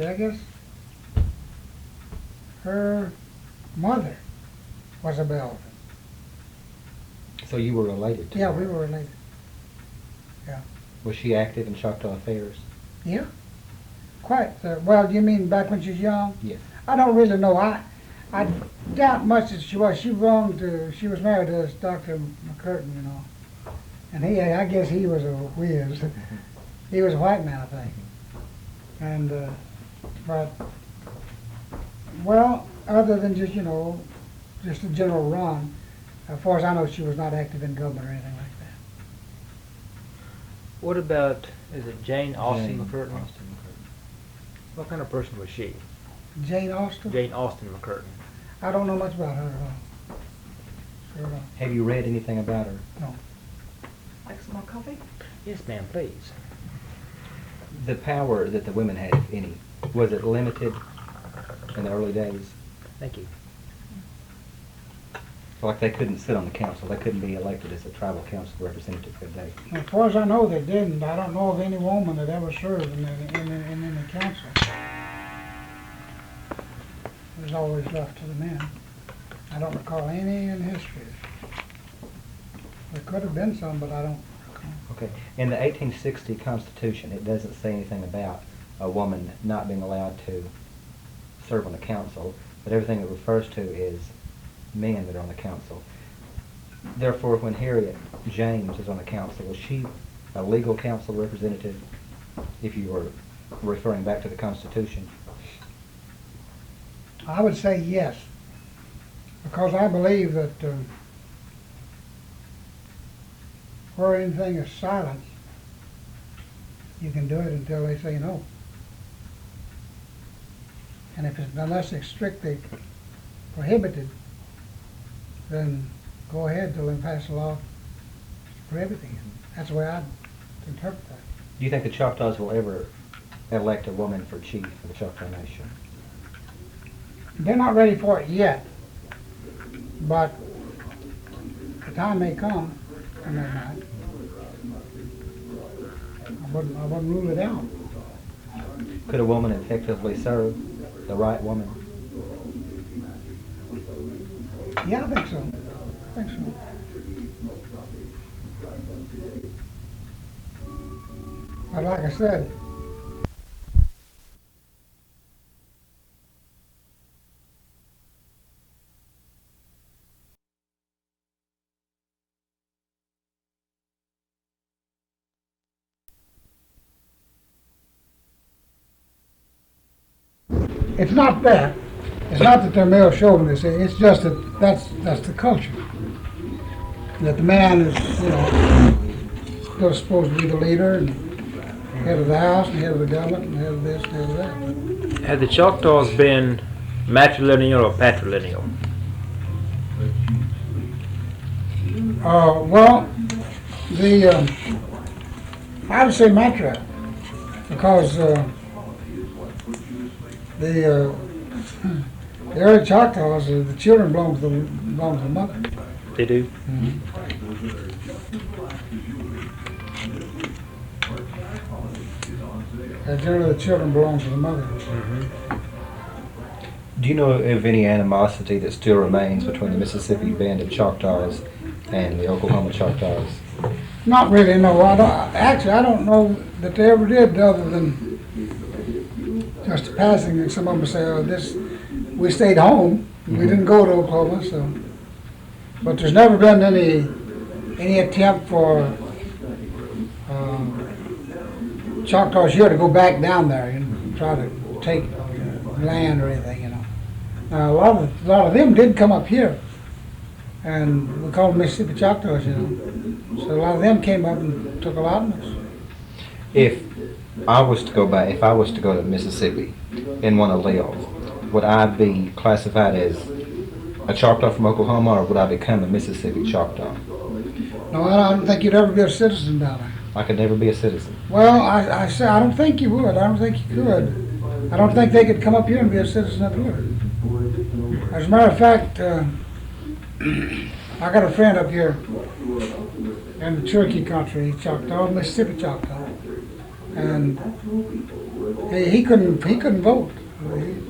S1: I guess her mother was a Belvin.
S3: So you were related to her?
S1: Yeah, we were related. Yeah.
S3: Was she active in Choctaw affairs?
S1: Yeah, quite. Well, you mean back when she was young?
S3: Yes.
S1: I don't really know. I doubt much that she was. She was married to this Dr. McCurtain, you know. And I guess he was a whiz. He was a white man, I think. And, but, well, other than just, just a general run, as far as I know, she was not active in government or anything like that.
S2: What about, is it Jane Austen McCurtain?
S3: Austen McCurtain.
S2: What kind of person was she?
S1: Jane Austen?
S2: Jane Austen McCurtain.
S1: I don't know much about her at all. Sure don't.
S3: Have you read anything about her?
S1: No.
S4: Like some more coffee?
S2: Yes, ma'am, please.
S3: The power that the women had, if any, was it limited in the early days?
S2: Thank you.
S3: Like they couldn't sit on the council, they couldn't be elected as a tribal council representative, could they?
S1: As far as I know, they didn't. I don't know of any woman that ever served in any council. It was always left to the men. I don't recall any in history. There could have been some, but I don't recall.
S3: Okay. In the 1860 Constitution, it doesn't say anything about a woman not being allowed to serve on the council, but everything it refers to is men that are on the council. Therefore, when Harriet James was on the council, was she a legal council representative, if you were referring back to the Constitution?
S1: I would say yes, because I believe that where anything is silent, you can do it until they say no. And unless it's strictly prohibited, then go ahead till they pass a law prohibiting it. That's the way I'd interpret that.
S3: Do you think the Choctaws will ever elect a woman for chief of the Choctaw Nation?
S1: They're not ready for it yet, but the time may come, and they might. I wouldn't rule it out.
S3: Could a woman effectively serve, the right woman?
S1: Yeah, I think so. But like I said, it's not that. It's not that they're male chauvinist. It's just that that's the culture. That the man is, still supposed to be the leader and head of the house and head of the government and head of this and head of that.
S2: Have the Choctaws been matrilineal or patrilineal?
S1: Well, I would say matri, because the early Choctaws, the children belong to the mother.
S2: They do?
S1: Mm-hmm. Generally, the children belong to the mother.
S2: Mm-hmm.
S3: Do you know of any animosity that still remains between the Mississippi Band of Choctaws and the Oklahoma Choctaws?
S1: Not really, no. I don't know that they ever did, other than just passing. And some of them say, "Oh, we stayed home. We didn't go to Oklahoma." So, but there's never been any attempt for Choctaws here to go back down there and try to take land or anything, Now, a lot of them did come up here, and we call them Mississippi Choctaws, So a lot of them came up and took allotments.
S3: If I was to go to Mississippi and want to live, would I be classified as a Choctaw from Oklahoma, or would I become a Mississippi Choctaw?
S1: No, I don't think you'd ever be a citizen down there.
S3: I could never be a citizen.
S1: Well, I say I don't think you would. I don't think you could. I don't think they could come up here and be a citizen up here. As a matter of fact, I got a friend up here in the Cherokee country, Choctaw, Mississippi Choctaw, and he couldn't vote.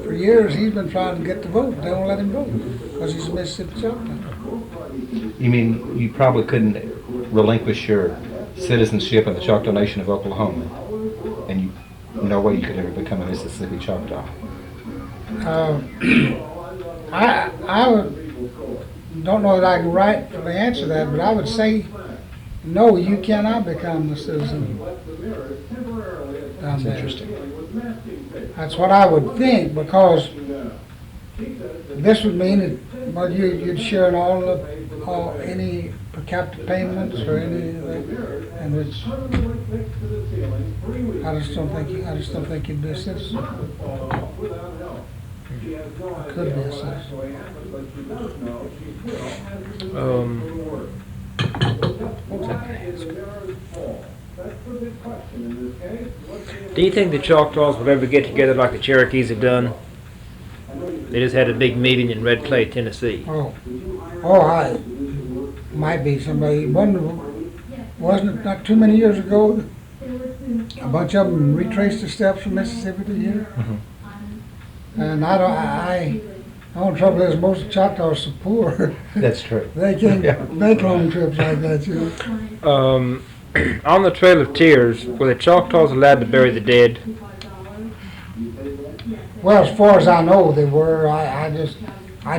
S1: For years he's been trying to get to vote. They won't let him vote because he's a Mississippi Choctaw.
S3: You mean you probably couldn't relinquish your citizenship of the Choctaw Nation of Oklahoma, and no way you could ever become a Mississippi Choctaw?
S1: I don't know that I can rightfully answer that, but I would say no, you cannot become a citizen down there.
S3: That's interesting.
S1: That's what I would think, because this would mean that you'd share in any per capita payments or anything, and which I just don't think you'd be a citizen. Or could be a citizen.
S2: Do you think the Choctaws will ever get together like the Cherokees have done? They just had a big meeting in Red Clay, Tennessee.
S1: I might be somebody. Wasn't it not too many years ago? A bunch of them retraced the steps from Mississippi to here.
S3: Mm-hmm.
S1: And the only trouble is most of Choctaws are poor.
S3: That's true.
S1: They can't make long trips like that, you know.
S2: On the Trail of Tears, were the Choctaws allowed to bury the dead?
S1: Well, as far as I know, they were. I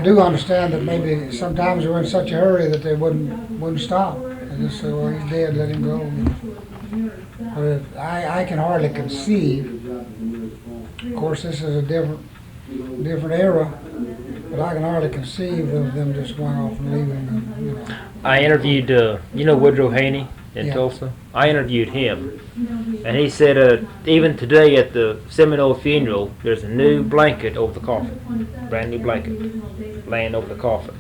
S1: do understand that maybe sometimes they were in such a hurry that they wouldn't stop. They just say, well, he's dead, let him go. But I can hardly conceive. Of course, this is a different era, but I can hardly conceive of them just going off and leaving. And, you know.
S2: I interviewed, Woodrow Haney in
S1: Yeah.
S2: Tulsa? I interviewed him, and he said even today at the Seminole funeral, there's a new blanket over the coffin, brand new blanket laying over the coffin.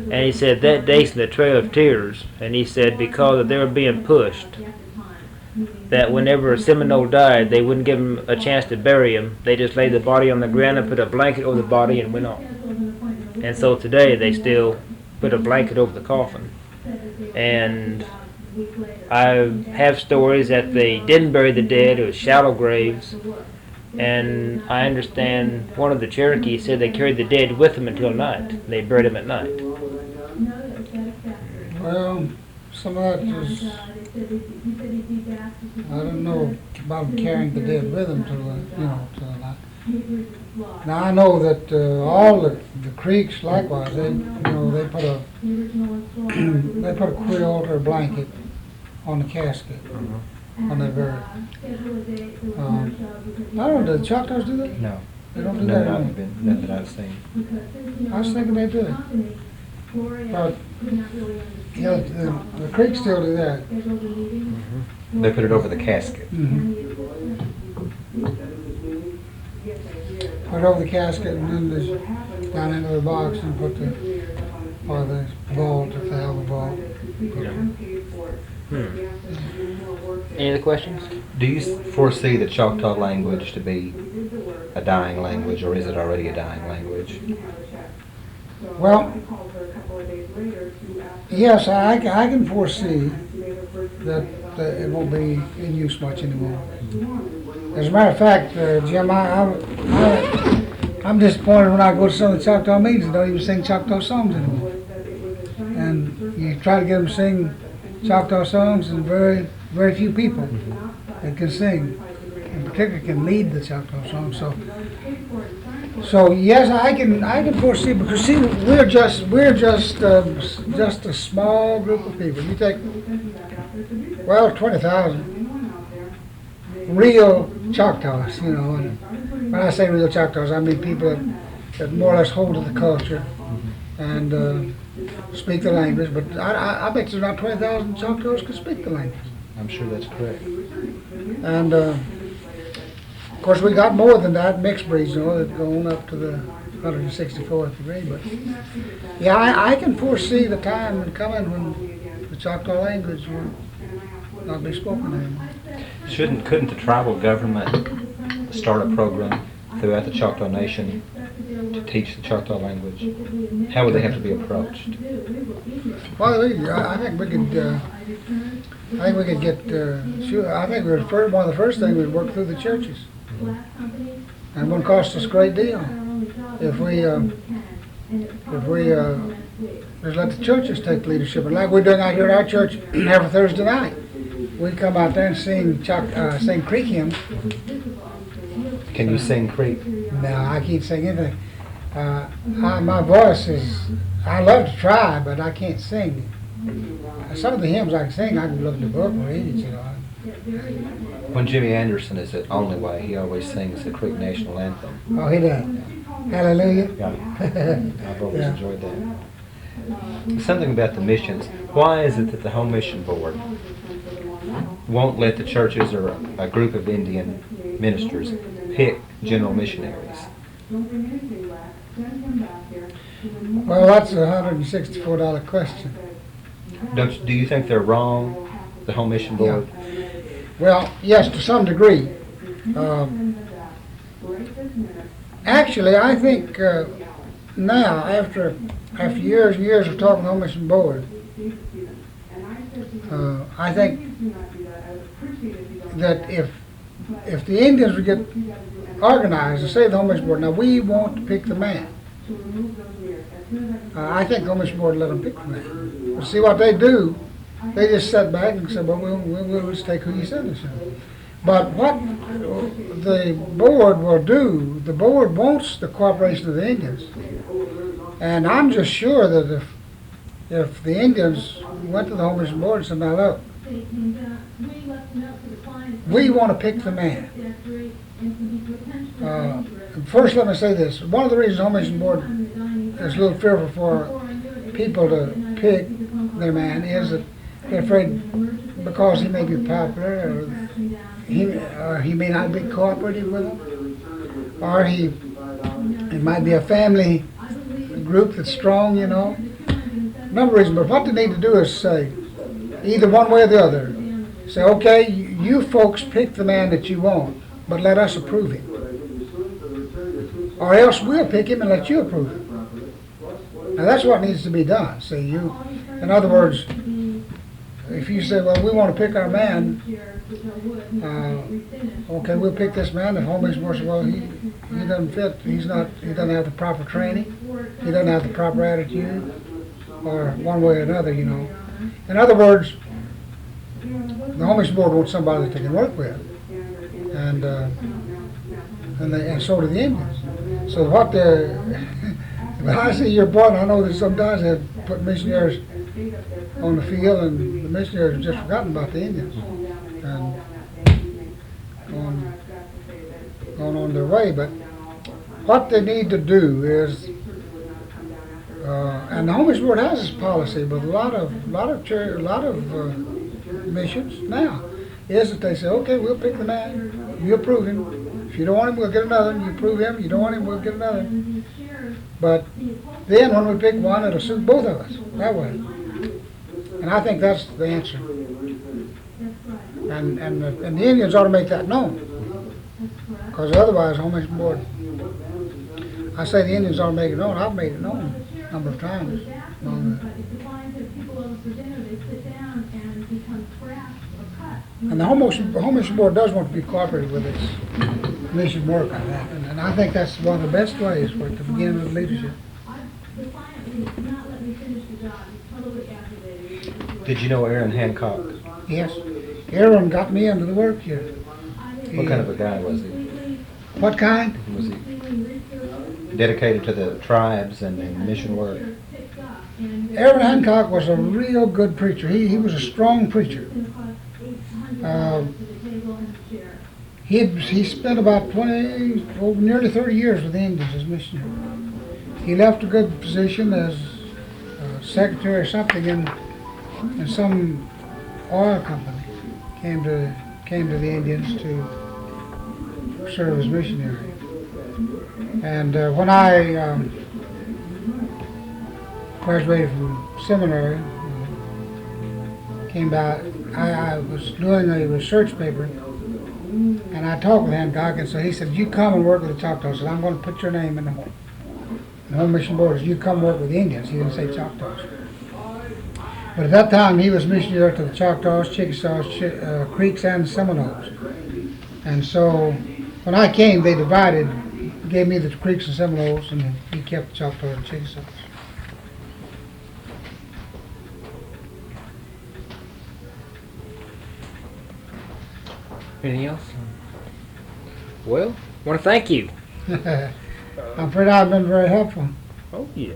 S2: And he said that date's in the Trail of Tears, and he said because they were being pushed, that whenever a Seminole died, they wouldn't give him a chance to bury him. They just laid the body on the ground and put a blanket over the body and went on. And so today they still put a blanket over the coffin. And I have stories that they didn't bury the dead, it was shallow graves. And I understand one of the Cherokees said they carried the dead with them until night. They buried them at night.
S1: Well, some of that is, I don't know about them carrying the dead with them till the night. Now I know that all the creeks likewise, they put a they put a quilt or a blanket on the casket when they bury it. I don't know, do the Choctaws do that?
S3: No.
S1: They don't do
S3: None
S1: that.
S3: none that I've seen.
S1: I was thinking they do. But yeah, the creeks still do that.
S3: They put it over the casket.
S1: Put it over the casket and then just down into the box and put the vault if they have a vault.
S2: Any other questions?
S3: Do you foresee the Choctaw language to be a dying language, or is it already a dying language?
S1: Well, yes, I can foresee that it won't be in use much anymore. As a matter of fact, Jim, I'm disappointed when I go to some of the Choctaw meetings and don't even sing Choctaw songs anymore. And you try to get them to sing Choctaw songs, and very, very few people that can sing, in particular can lead the Choctaw songs. So yes, I can foresee, because see, we're just a small group of people. You take 20,000 real Choctaws, and when I say real Choctaws, I mean people that more or less hold to the culture and speak the language. But I bet there's not 20,000 Choctaws can speak the language.
S3: I'm sure that's correct.
S1: And of course, we got more than that, mixed breeds, that go on up to the 164th degree. But yeah, I can foresee the time coming when the Choctaw language will not be spoken anymore.
S3: Couldn't the tribal government start a program throughout the Choctaw Nation to teach the Choctaw language? How would they have to be approached?
S1: Well, I think we could. I think we could get. Sure, I think one of the first things we'd work through the churches, and it wouldn't cost us a great deal if we just let the churches take leadership. And like we're doing out here at our church every Thursday night, we come out there and sing Creek hymns.
S3: Can you sing Creek?
S1: No, I can't sing anything. My voice is. I love to try, but I can't sing. Some of the hymns I can sing, I can look in the book and read it,
S3: When Jimmy Anderson is at Only Way, he always sings the Creek National Anthem.
S1: Oh, he does. Hallelujah.
S3: Yeah, I've always
S1: Yeah.
S3: enjoyed that. Something about the missions. Why is it that the Home Mission Board won't let the churches or a group of Indian ministers pick general missionaries?
S1: Well, that's a $164 question.
S3: Do you think they're wrong, the Home Mission Board?
S1: Well, yes, to some degree. Actually, I think now, after years and years of talking to the Mission Board, I think that if the Indians would get organized and say to the Mission Board, now we want to pick the man, I think the Mission Board let them pick the man. But see what they do, they just sat back and said, well, we'll just take who you send us. But what the board will do, the board wants the cooperation of the Indians. And I'm just sure that if the Indians went to the Home Mission Board and said, now look, we want to pick the man. First, let me say this. One of the reasons the Home Mission Board is a little fearful for people to pick their man is that they're afraid because he may be popular, or he may not be cooperative with them, or it might be a family group that's strong, you know. Number of reasons, but what they need to do is say, either one way or the other, say, okay, you folks pick the man that you want, but let us approve him. Or else we'll pick him and let you approve him. Now that's what needs to be done. See, in other words, if you say, well, we want to pick our man, okay, we'll pick this man. If Home Mission Board says, well, he doesn't fit, he doesn't have the proper training, he doesn't have the proper attitude, or one way or another, you know. In other words, the Home Mission Board wants somebody that they can work with, and so do the Indians. So what but I see your point. I know that sometimes they put missionaries on the field, and the missionaries have just forgotten about the Indians and gone on their way. But what they need to do is, and the Home Mission Board has this policy, but a lot of missions now is that they say, okay, we'll pick the man, you approve him. If you don't want him, we'll get another. You approve him. You don't want him, we'll get another. But then when we pick one, it'll suit both of us that way. And I think that's the answer. And the Indians ought to make that known, because otherwise, Home Mission Board. I say the Indians ought to make it known. I've made it known a number of times. And the Home Mission Board does want to be cooperative with its mission work on that, and I think that's one of the best ways for it to begin with leadership.
S3: Did you know Aaron Hancock?
S1: Yes. Aaron got me into the work here.
S3: What kind of a guy was he?
S1: What kind?
S3: Was he dedicated to the tribes and mission work?
S1: Aaron Hancock was a real good preacher. He was a strong preacher. He spent about nearly 30 years with the Indians as missionary. He left a good position as secretary or something in some oil company. Came to the Indians to serve as missionary. And when I graduated from seminary, came back, I was doing a research paper, and I talked with Hancock, and so he said, you come and work with the Choctaws. I said, I'm going to put your name in the Home Mission Board. You come work with the Indians. He didn't say Choctaws. But at that time, he was missionary to the Choctaws, Chickasaws, Creeks, and Seminoles. And so when I came, they divided, gave me the Creeks and Seminoles, and he kept the Choctaws and Chickasaws.
S2: Anything else? Well, I want to thank you.
S1: I'm afraid I've been very helpful.
S2: Oh, yeah.